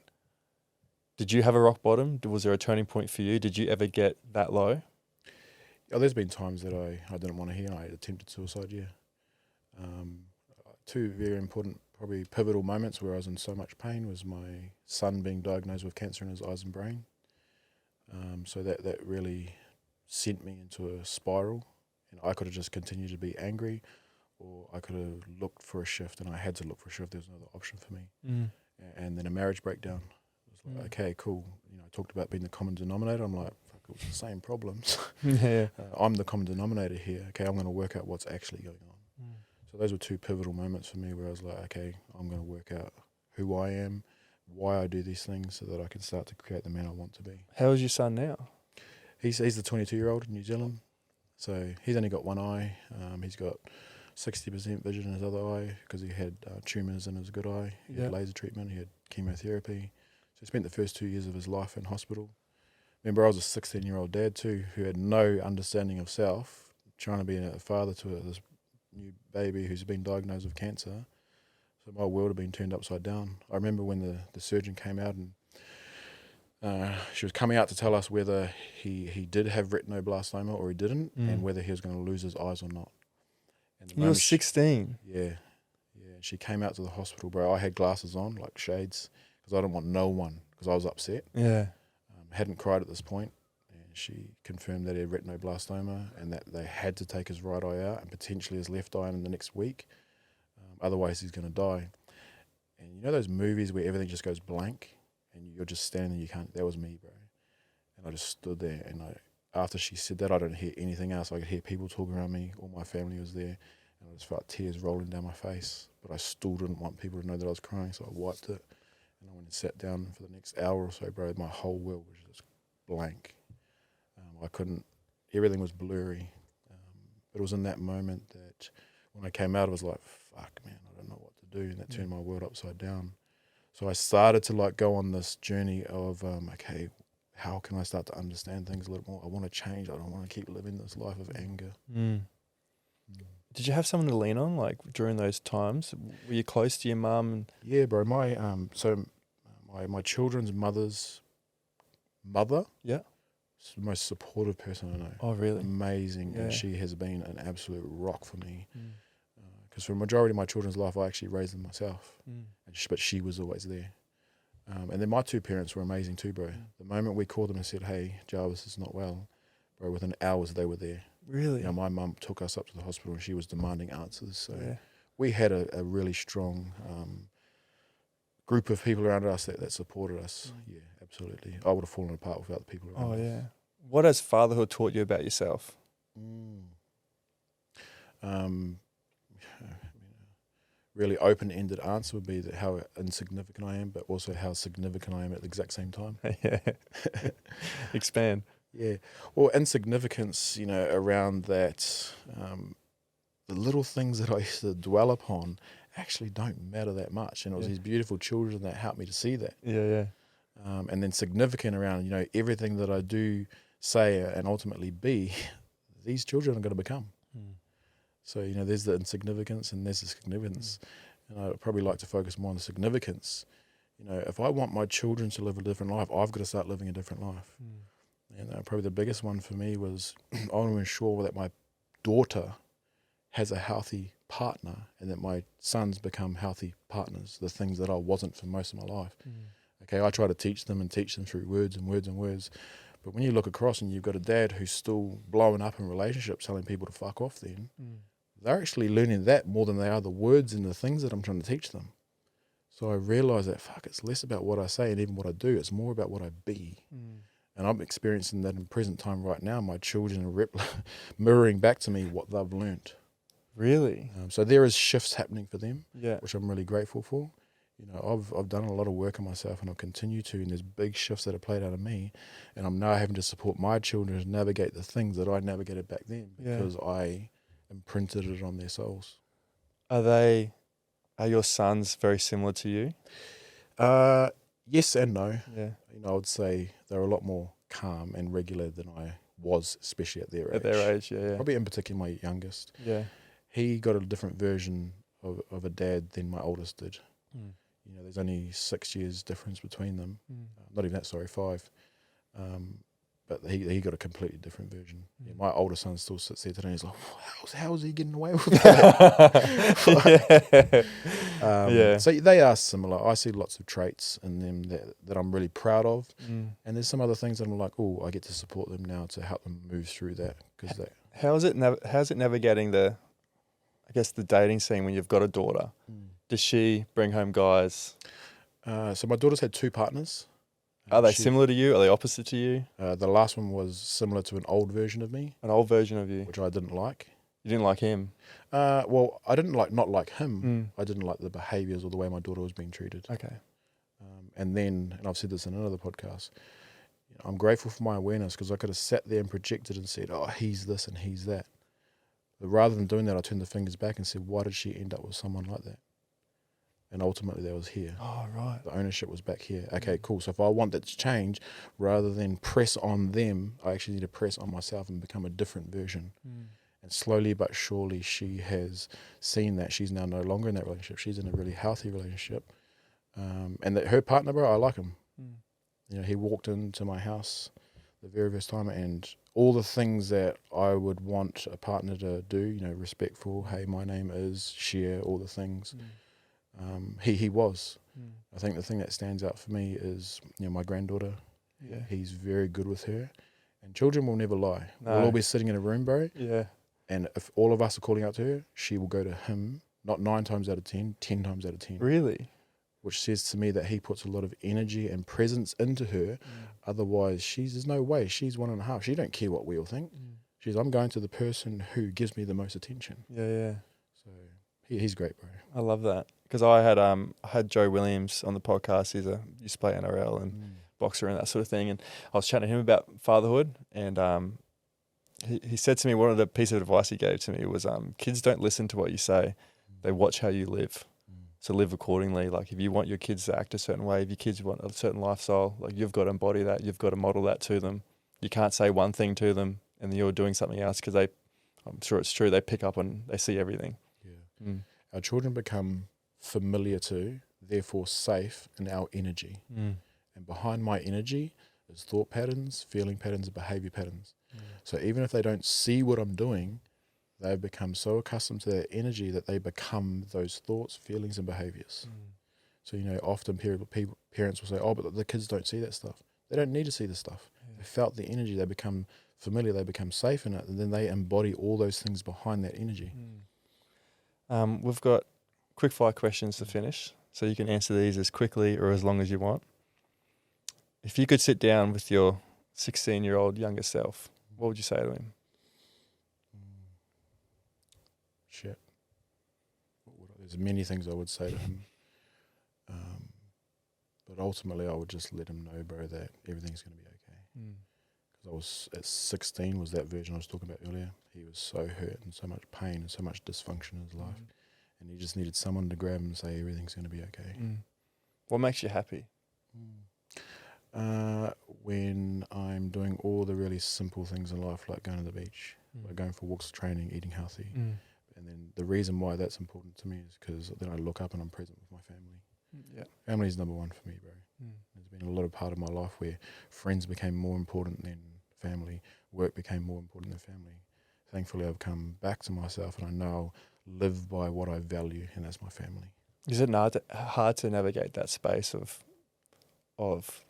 Speaker 1: Did you have a rock bottom? Was there a turning point for you? Did you ever get that low?
Speaker 2: Oh, there's been times that I didn't want to hear, and I attempted suicide, Two very important, probably pivotal moments where I was in so much pain was my son being diagnosed with cancer in his eyes and brain. So that really sent me into a spiral. I could have just continued to be angry, or I could have looked for a shift, and I had to look for a shift. There was no other option for me. And then a marriage breakdown. It was like, okay, cool. I talked about being the common denominator. I'm like, fuck, it was the same problems. I'm the common denominator here. Okay, I'm going to work out what's actually going on. So those were two pivotal moments for me where I was like, okay, I'm going to work out who I am, why I do these things, so that I can start to create the man I want to be.
Speaker 1: How is your son now?
Speaker 2: He's the 22-year-old in New Zealand. So he's only got one eye. He's got 60% vision in his other eye because he had tumours in his good eye. He had laser treatment, he had chemotherapy. So he spent the first 2 years of his life in hospital. Remember, I was a 16-year-old dad too, who had no understanding of self, trying to be a father to this new baby who's been diagnosed with cancer. So my world had been turned upside down. I remember when the surgeon came out and she was coming out to tell us whether he did have retinoblastoma or he didn't, and whether he was going to lose his eyes or not. And
Speaker 1: you were 16?
Speaker 2: Yeah. She came out to the hospital, bro. I had glasses on, like shades, because I didn't want no one, because I was upset.
Speaker 1: Yeah.
Speaker 2: Hadn't cried at this point. She confirmed that he had retinoblastoma and that they had to take his right eye out and potentially his left eye in the next week. Otherwise, he's going to die. And you know those movies where everything just goes blank and you're just standing there, you can't. That was me, bro. And I just stood there. And after she said that, I didn't hear anything else. I could hear people talking around me. All my family was there. And I just felt tears rolling down my face. But I still didn't want people to know that I was crying, so I wiped it. And I went and sat down for the next hour or so, bro. My whole world was just blank. I couldn't, everything was blurry. But it was in that moment that when I came out, I was like, fuck, man, I don't know what to do. And that turned my world upside down. So I started to go on this journey of, okay, how can I start to understand things a little more? I want to change. I don't want to keep living this life of anger.
Speaker 1: Did you have someone to lean on, during those times? Were you close to your mum?
Speaker 2: Yeah, bro. My children's mother's mother. Yeah. She's the most supportive person I know.
Speaker 1: Oh, really?
Speaker 2: Amazing. Yeah. And she has been an absolute rock for me. Because for the majority of my children's life, I actually raised them myself. But she was always there. And then my two parents were amazing too, bro. The moment we called them and said, hey, Jarvis is not well, bro, within hours they were there.
Speaker 1: Really?
Speaker 2: My mum took us up to the hospital and she was demanding answers. So we had a really strong group of people around us that supported us. Yeah, absolutely. I would have fallen apart without the people around us. Oh, yeah.
Speaker 1: What has fatherhood taught you about yourself?
Speaker 2: Really open-ended answer would be that how insignificant I am, but also how significant I am at the exact same time.
Speaker 1: Expand.
Speaker 2: Yeah. Well, insignificance, around that, the little things that I used to dwell upon actually don't matter that much. And it was these beautiful children that helped me to see that.
Speaker 1: Yeah.
Speaker 2: And then significant around, everything that I do, say, and ultimately be, these children are going to become. So, there's the insignificance and there's the significance. And I'd probably like to focus more on the significance. If I want my children to live a different life, I've got to start living a different life. And probably the biggest one for me was I want to ensure that my daughter has a healthy partner and that my sons become healthy partners, the things that I wasn't for most of my life. Okay, I try to teach them through words and words and words. But when you look across and you've got a dad who's still blowing up in relationships, telling people to fuck off then, they're actually learning that more than they are the words and the things that I'm trying to teach them. So I realised that, it's less about what I say and even what I do. It's more about what I be. And I'm experiencing that in present time right now. My children are mirroring back to me what they've learnt.
Speaker 1: Really?
Speaker 2: So there is shifts happening for them,
Speaker 1: Yeah.
Speaker 2: which I'm really grateful for. I've done a lot of work on myself and I'll continue to, and there's big shifts that have played out of me, and I'm now having to support my children to navigate the things that I navigated back then because I imprinted it on their souls.
Speaker 1: Are your sons very similar to you?
Speaker 2: Yes and no.
Speaker 1: Yeah.
Speaker 2: I would say they're a lot more calm and regulated than I was, especially at their age.
Speaker 1: At their age, yeah.
Speaker 2: Probably in particular my youngest.
Speaker 1: Yeah.
Speaker 2: He got a different version of a dad than my oldest did. There's only 6 years difference between them. Not even that, sorry, 5. But he got a completely different version. My older son still sits there today and he's like, how is he getting away with that? So they are similar. I see lots of traits in them that I'm really proud of. And there's some other things that I'm like, I get to support them now to help them move through that.
Speaker 1: How's it navigating the dating scene when you've got a daughter? Does she bring home guys?
Speaker 2: So my daughter's had 2 partners.
Speaker 1: Are they similar to you? Are they opposite to you?
Speaker 2: The last one was similar to an old version of me.
Speaker 1: An old version of you?
Speaker 2: Which I didn't like.
Speaker 1: You didn't like him?
Speaker 2: Well, I didn't not like him. I didn't like the behaviours or the way my daughter was being treated.
Speaker 1: Okay.
Speaker 2: And I've said this in another podcast, I'm grateful for my awareness because I could have sat there and projected and said, he's this and he's that. But rather than doing that, I turned the fingers back and said, why did she end up with someone like that? And ultimately that was here.
Speaker 1: Oh, right.
Speaker 2: The ownership was back here. Okay, cool. So if I want that to change, rather than press on them, I actually need to press on myself and become a different version. And slowly but surely she has seen that. She's now no longer in that relationship. She's in a really healthy relationship. And that her partner, bro, I like him. He walked into my house the very first time and all the things that I would want a partner to do, respectful, hey, my name is, share, all the things. He was. I think the thing that stands out for me is, my granddaughter.
Speaker 1: Yeah.
Speaker 2: He's very good with her. And children will never lie.
Speaker 1: No.
Speaker 2: We'll all be sitting in a room, bro.
Speaker 1: Yeah.
Speaker 2: And if all of us are calling out to her, she will go to him, not 9 times out of 10, 10 times out of 10.
Speaker 1: Really?
Speaker 2: Which says to me that he puts a lot of energy and presence into her. Otherwise, there's no way. She's 1.5. She don't care what we all think. I'm going to the person who gives me the most attention.
Speaker 1: Yeah.
Speaker 2: So he's great, bro.
Speaker 1: I love that. Because I had Joe Williams on the podcast. He used to play NRL and boxer and that sort of thing. And I was chatting to him about fatherhood. And he said to me, one of the pieces of advice he gave to me was, kids don't listen to what you say. They watch how you live. So live accordingly. Like if you want your kids to act a certain way, if your kids want a certain lifestyle, like you've got to embody that. You've got to model that to them. You can't say one thing to them and then you're doing something else because I'm sure it's true, they pick up and they see everything.
Speaker 2: Yeah. Our children become familiar to, therefore safe in our energy. And behind my energy is thought patterns, feeling patterns, and behavior patterns. So even if they don't see what I'm doing, they've become so accustomed to that energy that they become those thoughts, feelings, and behaviors. So, often parents will say, but the kids don't see that stuff. They don't need to see the stuff. They felt the energy, they become familiar, they become safe in it, and then they embody all those things behind that energy.
Speaker 1: We've got quick fire questions to finish, so you can answer these as quickly or as long as you want. If you could sit down with your 16-year-old younger self, what would you say to him?
Speaker 2: Shit. There's many things I would say to him. But ultimately I would just let him know, bro, that everything's going to be okay. Because I was at 16 was that version I was talking about earlier. He was so hurt and so much pain and so much dysfunction in his life. And he just needed someone to grab him and say everything's going to be okay.
Speaker 1: What makes you happy?
Speaker 2: When I'm doing all the really simple things in life, like going to the beach, like going for walks, training, eating healthy. And then the reason why that's important to me is because then I look up and I'm present with my family.
Speaker 1: Yeah.
Speaker 2: Family is number one for me, bro.
Speaker 1: Mm.
Speaker 2: There's been a lot of part of my life where friends became more important than family, work became more important than family. Thankfully, I've come back to myself and I now live by what I value, and that's my family.
Speaker 1: Is it hard to navigate that space of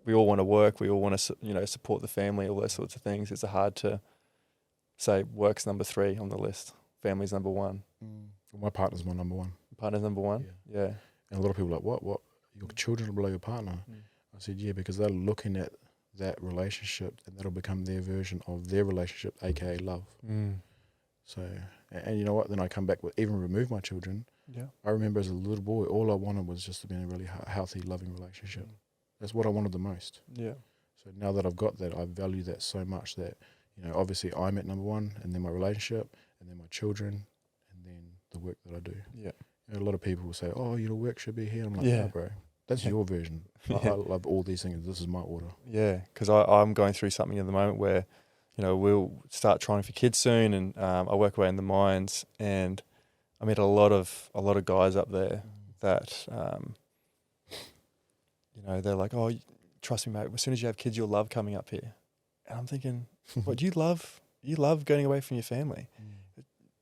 Speaker 1: we all want to work, we all want to support the family, all those sorts of things? Is it hard to say work's number 3 on the list, family's number 1?
Speaker 2: Well, my partner's my number one.
Speaker 1: Partner's number 1? Yeah.
Speaker 2: And a lot of people are like, what? Your children are below your partner? I said, yeah, because they're looking at that relationship and that'll become their version of their relationship, aka love. So, and you know what? Then I come back with, even remove my children.
Speaker 1: Yeah.
Speaker 2: I remember as a little boy, all I wanted was just to be in a really healthy, loving relationship. That's what I wanted the most.
Speaker 1: Yeah.
Speaker 2: So now that I've got that, I value that so much that, obviously I'm at number 1, and then my relationship, and then my children, and then the work that I do.
Speaker 1: Yeah.
Speaker 2: A lot of people will say, oh, your work should be here. I'm like,
Speaker 1: Yeah.
Speaker 2: no, bro. That's your version. I love all these things. This is my order.
Speaker 1: Yeah, because I'm going through something at the moment where, we'll start trying for kids soon, and I work away in the mines, and I meet a lot of guys up there that, they're like, oh, trust me, mate. As soon as you have kids, you'll love coming up here. And I'm thinking, what, you love going away from your family?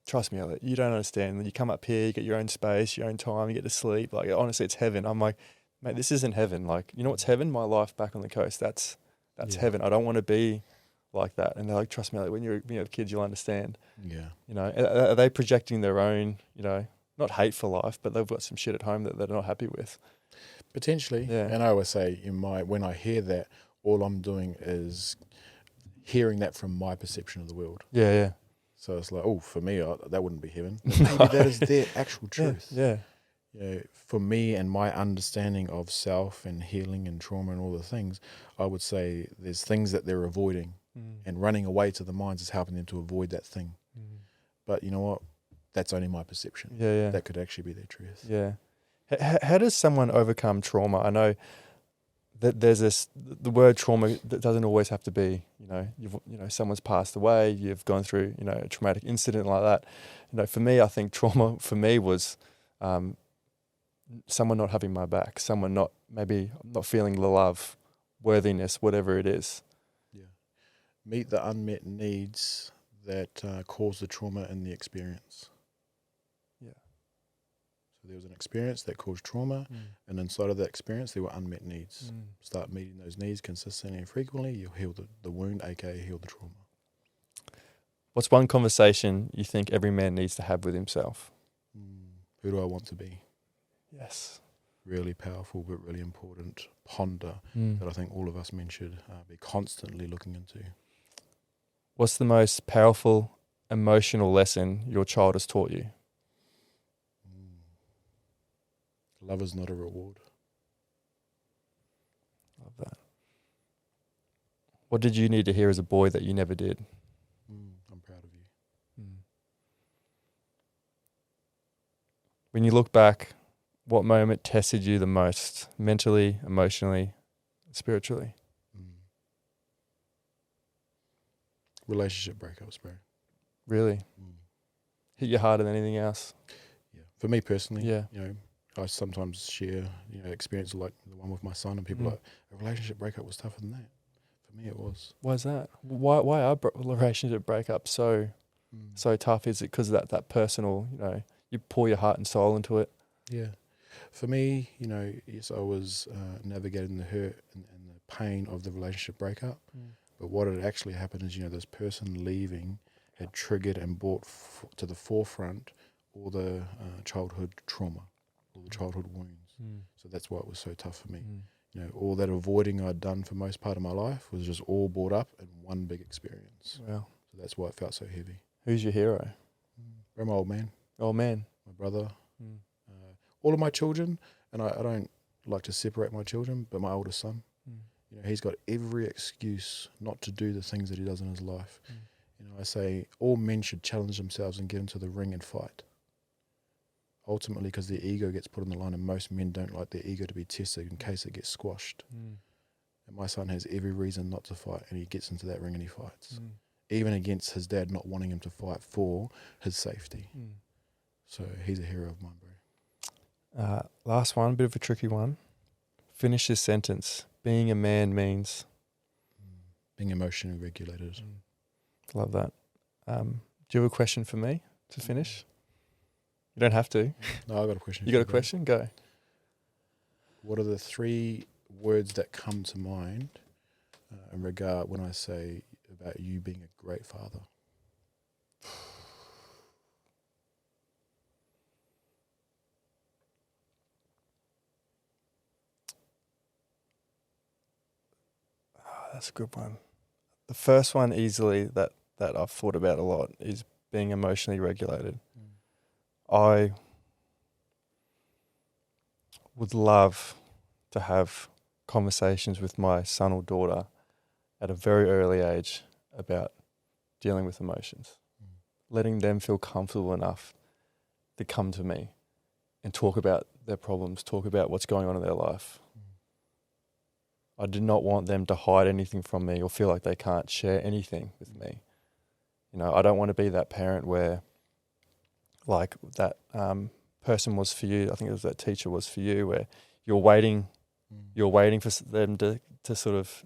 Speaker 1: Trust me, Elliot, you don't understand. When you come up here, you get your own space, your own time, you get to sleep. Like, honestly, it's heaven. I'm like, mate, this isn't heaven. Like, you know what's heaven? My life back on the coast. That's heaven. I don't want to be like that. And they're like, trust me, Elliot, when you have kids, you'll understand.
Speaker 2: Yeah.
Speaker 1: Are they projecting their own, not hate for life, but they've got some shit at home that they're not happy with?
Speaker 2: Potentially.
Speaker 1: Yeah.
Speaker 2: And I always say when I hear that, all I'm doing is hearing that from my perception of the world.
Speaker 1: Yeah, yeah.
Speaker 2: So it's like, oh, for me, that wouldn't be heaven. But maybe that is their actual truth.
Speaker 1: Yeah.
Speaker 2: For me and my understanding of self and healing and trauma and all the things, I would say there's things that they're avoiding, and running away to the mines is helping them to avoid that thing. But you know what? That's only my perception.
Speaker 1: Yeah.
Speaker 2: That could actually be their truth.
Speaker 1: Yeah. How does someone overcome trauma? I know that there's the word trauma that doesn't always have to be, someone's passed away, you've gone through, a traumatic incident like that. For me, I think trauma for me was someone not having my back, someone not feeling the love, worthiness, whatever it is.
Speaker 2: Yeah. Meet the unmet needs that cause the trauma in the experience.
Speaker 1: Yeah.
Speaker 2: So there was an experience that caused trauma, and inside of that experience there were unmet needs. Start meeting those needs consistently and frequently, you'll heal the wound, aka heal the trauma.
Speaker 1: What's one conversation you think every man needs to have with himself?
Speaker 2: Who do I want to be?
Speaker 1: Yes.
Speaker 2: Really powerful but really important ponder that I think all of us men should be constantly looking into.
Speaker 1: What's the most powerful emotional lesson your child has taught you?
Speaker 2: Love is not a reward.
Speaker 1: Love that. What did you need to hear as a boy that you never did?
Speaker 2: I'm proud of you.
Speaker 1: When you look back, what moment tested you the most, mentally, emotionally, spiritually?
Speaker 2: Relationship breakups, bro.
Speaker 1: Really? Hit you harder than anything else?
Speaker 2: Yeah. For me personally,
Speaker 1: Yeah.
Speaker 2: I sometimes share, experiences like the one with my son, and people are like, a relationship breakup was tougher than that. For me, it was.
Speaker 1: Why is that? Why are relationship breakups so tough? Is it because of that personal, you pour your heart and soul into it?
Speaker 2: Yeah. For me, yes, I was navigating the hurt and the pain of the relationship breakup. But what had actually happened is, this person leaving had triggered and brought to the forefront all the childhood trauma, all the childhood wounds. So that's why it was so tough for me. All that avoiding I'd done for most part of my life was just all brought up in one big experience.
Speaker 1: Wow.
Speaker 2: So that's why it felt so heavy.
Speaker 1: Who's your hero?
Speaker 2: My old man.
Speaker 1: Old man.
Speaker 2: My brother. All of my children, and I don't like to separate my children, but my oldest son. He's got every excuse not to do the things that he does in his life. I say all men should challenge themselves and get into the ring and fight. Ultimately, because their ego gets put on the line, and most men don't like their ego to be tested in case it gets squashed. And my son has every reason not to fight, and he gets into that ring and he fights. even against his dad not wanting him to fight for his safety. So he's a hero of mine, bro.
Speaker 1: Last one, bit of a tricky one. Finish this sentence. Being a man means...
Speaker 2: Being emotionally regulated.
Speaker 1: Love that. Do you have a question for me to finish? You don't have to.
Speaker 2: No, I got a question.
Speaker 1: You got a question? Go.
Speaker 2: What are the 3 words that come to mind in regard when I say about you being a great father?
Speaker 1: That's a good one. The first one easily that I've thought about a lot is being emotionally regulated. I would love to have conversations with my son or daughter at a very early age about dealing with emotions, letting them feel comfortable enough to come to me and talk about their problems, talk about what's going on in their life. I do not want them to hide anything from me or feel like they can't share anything with me. You know, I don't want to be that parent where, like that person was for you. I think it was that teacher was for you, where you're waiting for them to sort of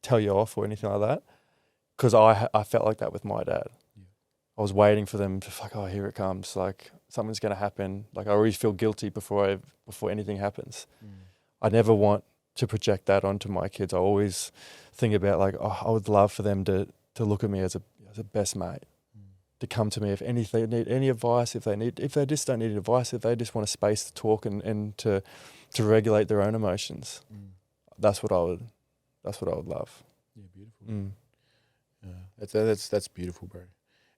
Speaker 1: tell you off or anything like that. Because I felt like that with my dad. Yeah. I was waiting for them to here it comes. Like something's going to happen. Like I always feel guilty before anything happens. I never want to project that onto my kids. I always think about I would love for them to look at me as a best mate, to come to me if anything, need any advice, if they just don't need advice, if they just want a space to talk and to regulate their own emotions. That's what I would love.
Speaker 2: Yeah, beautiful. That's beautiful, bro.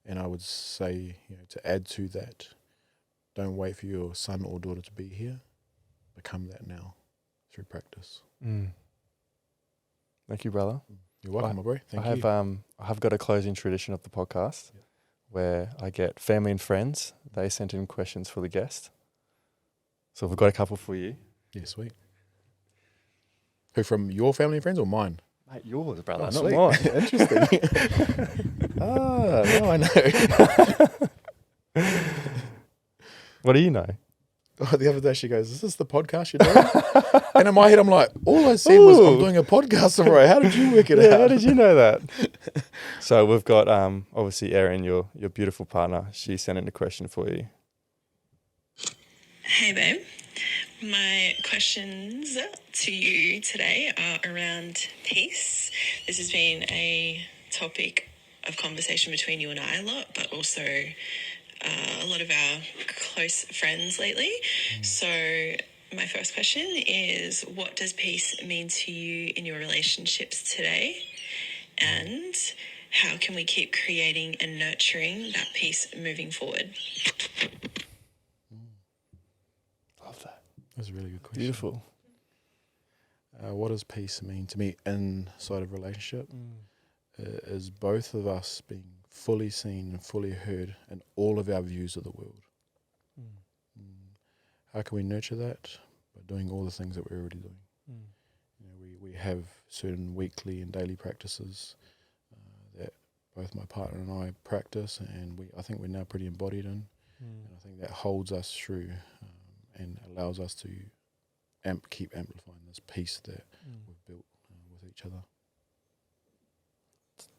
Speaker 2: And I would say, to add to that, don't wait for your son or daughter to be here. Become that now through practice.
Speaker 1: Thank you, brother.
Speaker 2: You're welcome, my bro. Thank you.
Speaker 1: I have got a closing tradition of the podcast where I get family and friends. They sent in questions for the guest. So we've got a couple for you.
Speaker 2: Yeah, sweet. Who, from your family and friends or mine?
Speaker 1: Mate, yours, brother, not
Speaker 2: sweet.
Speaker 1: mine.
Speaker 2: Interesting. Now I know.
Speaker 1: What do you know?
Speaker 2: The other day she goes, "Is this the podcast you're doing?" And in my head I'm like, all I said was I'm doing a podcast tomorrow. How did you work it out?
Speaker 1: How did you know that? So we've got obviously Erin, your beautiful partner. She sent in a question for you.
Speaker 4: Hey babe, my questions to you today are around peace. This has been a topic of conversation between you and I a lot, but also a lot of our close friends lately. So my first question is, what does peace mean to you in your relationships today? And how can we keep creating and nurturing that peace moving forward?
Speaker 1: Love that.
Speaker 2: That's a really good question.
Speaker 1: Beautiful.
Speaker 2: What does peace mean to me inside of a relationship? Is both of us being fully seen and fully heard in all of our views of the world. How can we nurture that? By doing all the things that we're already doing. We have certain weekly and daily practices that both my partner and I practice, and I think we're now pretty embodied in. And I think that holds us through and allows us to keep amplifying this peace that we've built with each other.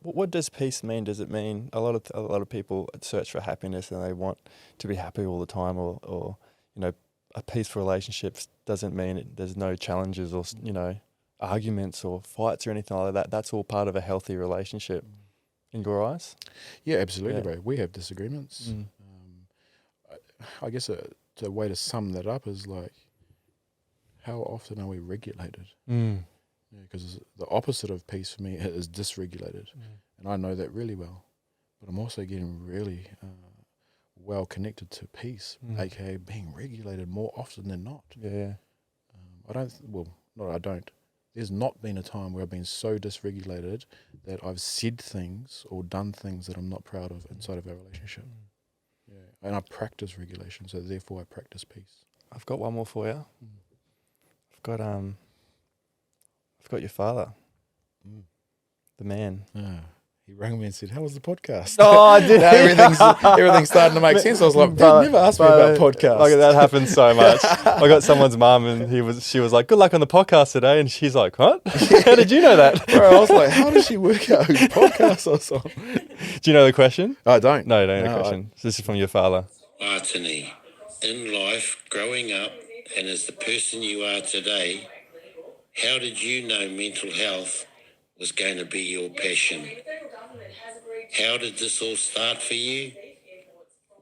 Speaker 1: What does peace mean? Does it mean a lot of people search for happiness and they want to be happy all the time, or a peaceful relationship doesn't mean there's no challenges or arguments or fights or anything like that. That's all part of a healthy relationship in your eyes?
Speaker 2: Yeah, absolutely, bro. We have disagreements. I guess a way to sum that up is like, how often are we regulated? Because the opposite of peace for me is dysregulated. And I know that really well. But I'm also getting really well connected to peace, aka being regulated more often than not.
Speaker 1: Yeah.
Speaker 2: There's not been a time where I've been so dysregulated that I've said things or done things that I'm not proud of inside of our relationship. Yeah. And I practice regulation, so therefore I practice peace.
Speaker 1: I've got one more for you. I've got your father, the man.
Speaker 2: He rang me and said, "How was the podcast?"
Speaker 1: Oh, I did.
Speaker 2: Now everything's starting to make sense. I was like, "Dad never asked me about podcasts."
Speaker 1: Like, that happens so much. I got someone's mum, and she was like, "Good luck on the podcast today," and she's like, "What? How did you know that?"
Speaker 2: Bro, I was like, "How does she work out whose podcast I was on?"
Speaker 1: Do you know the question?
Speaker 2: I don't.
Speaker 1: No, don't know the question. This is from your father.
Speaker 5: Watene, in life, growing up, and as the person you are today, how did you know mental health was going to be your passion? How did this all start for you?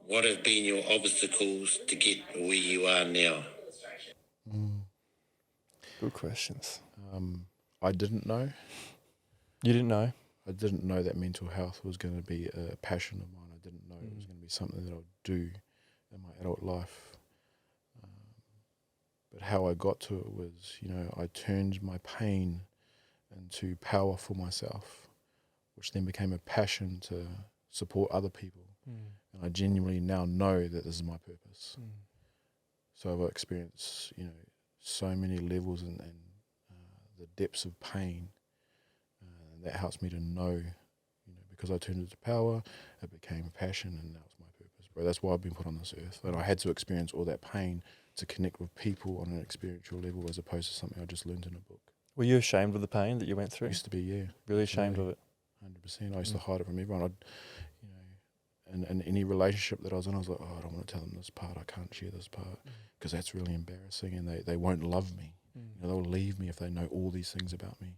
Speaker 5: What have been your obstacles to get where you are now?
Speaker 1: Good questions.
Speaker 2: I didn't know.
Speaker 1: You didn't know?
Speaker 2: I didn't know that mental health was going to be a passion of mine. I didn't know it was going to be something that I would do in my adult life. But how I got to it was, I turned my pain into power for myself, which then became a passion to support other people. And I genuinely now know that this is my purpose. So I've experienced, so many levels and the depths of pain. That helps me to know, because I turned it to power, it became a passion, and now it's my purpose, bro. That's why I've been put on this earth. And I had to experience all that pain to connect with people on an experiential level, as opposed to something I just learned in a book.
Speaker 1: Were you ashamed of the pain that you went through?
Speaker 2: Used to be, yeah.
Speaker 1: Really ashamed of it?
Speaker 2: 100%. I used to hide it from everyone. In any relationship that I was in, I was like, oh, I don't want to tell them this part. I can't share this part because that's really embarrassing, and they won't love me. They'll leave me if they know all these things about me.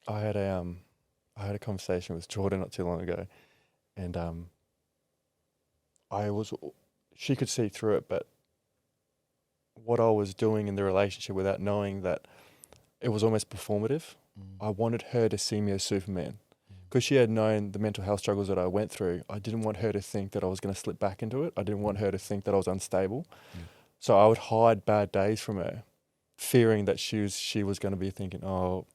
Speaker 1: I had a conversation with Jordan not too long ago, and she could see through it, but what I was doing in the relationship without knowing that it was almost performative. I wanted her to see me as Superman. Because she had known the mental health struggles that I went through, I didn't want her to think that I was going to slip back into it. I didn't want her to think that I was unstable. So I would hide bad days from her, fearing that she was going to be thinking, oh,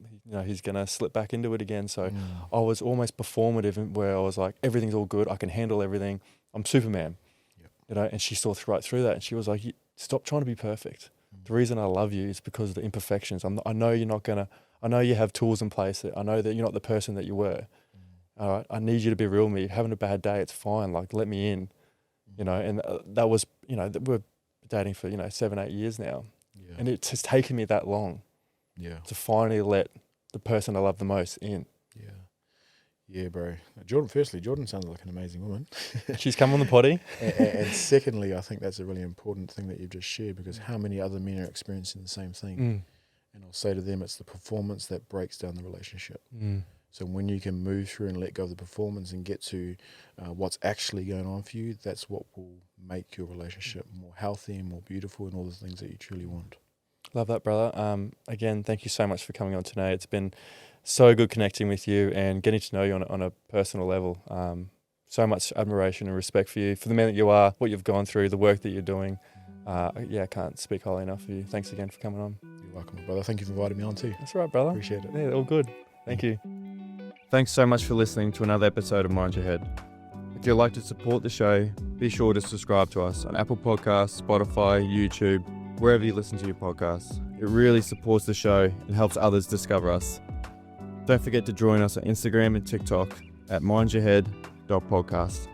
Speaker 1: he's going to slip back into it again. So I was almost performative, where I was like, everything's all good. I can handle everything. I'm Superman. And she saw right through that. And she was like, stop trying to be perfect. The reason I love you is because of the imperfections. I know you're not going to, I know you have tools in place. I know that you're not the person that you were. All right, I need you to be real with me. You're having a bad day, it's fine. Like, let me in, and that was, we're dating for, 7-8 years now. And it's just taken me that long to finally let the person I love the most in.
Speaker 2: Yeah, bro. Jordan sounds like an amazing woman.
Speaker 1: She's come on the potty.
Speaker 2: and secondly, I think that's a really important thing that you've just shared, because how many other men are experiencing the same thing? And I'll say to them, it's the performance that breaks down the relationship. So when you can move through and let go of the performance and get to what's actually going on for you, that's what will make your relationship more healthy and more beautiful, and all the things that you truly want.
Speaker 1: Love that, brother. Again, thank you so much for coming on today. It's been so good connecting with you and getting to know you on a personal level. So much admiration and respect for you, for the man that you are, what you've gone through, the work that you're doing. I can't speak highly enough of you. Thanks again for coming on.
Speaker 2: You're welcome, brother. Thank you for inviting me on too.
Speaker 1: That's right, brother.
Speaker 2: Appreciate it.
Speaker 1: Yeah, all good. Thank you.
Speaker 3: Thanks so much for listening to another episode of Mind Your Head. If you'd like to support the show, be sure to subscribe to us on Apple Podcasts, Spotify, YouTube, wherever you listen to your podcasts. It really supports the show and helps others discover us. Don't forget to join us on Instagram and TikTok at mindyourhead.podcast.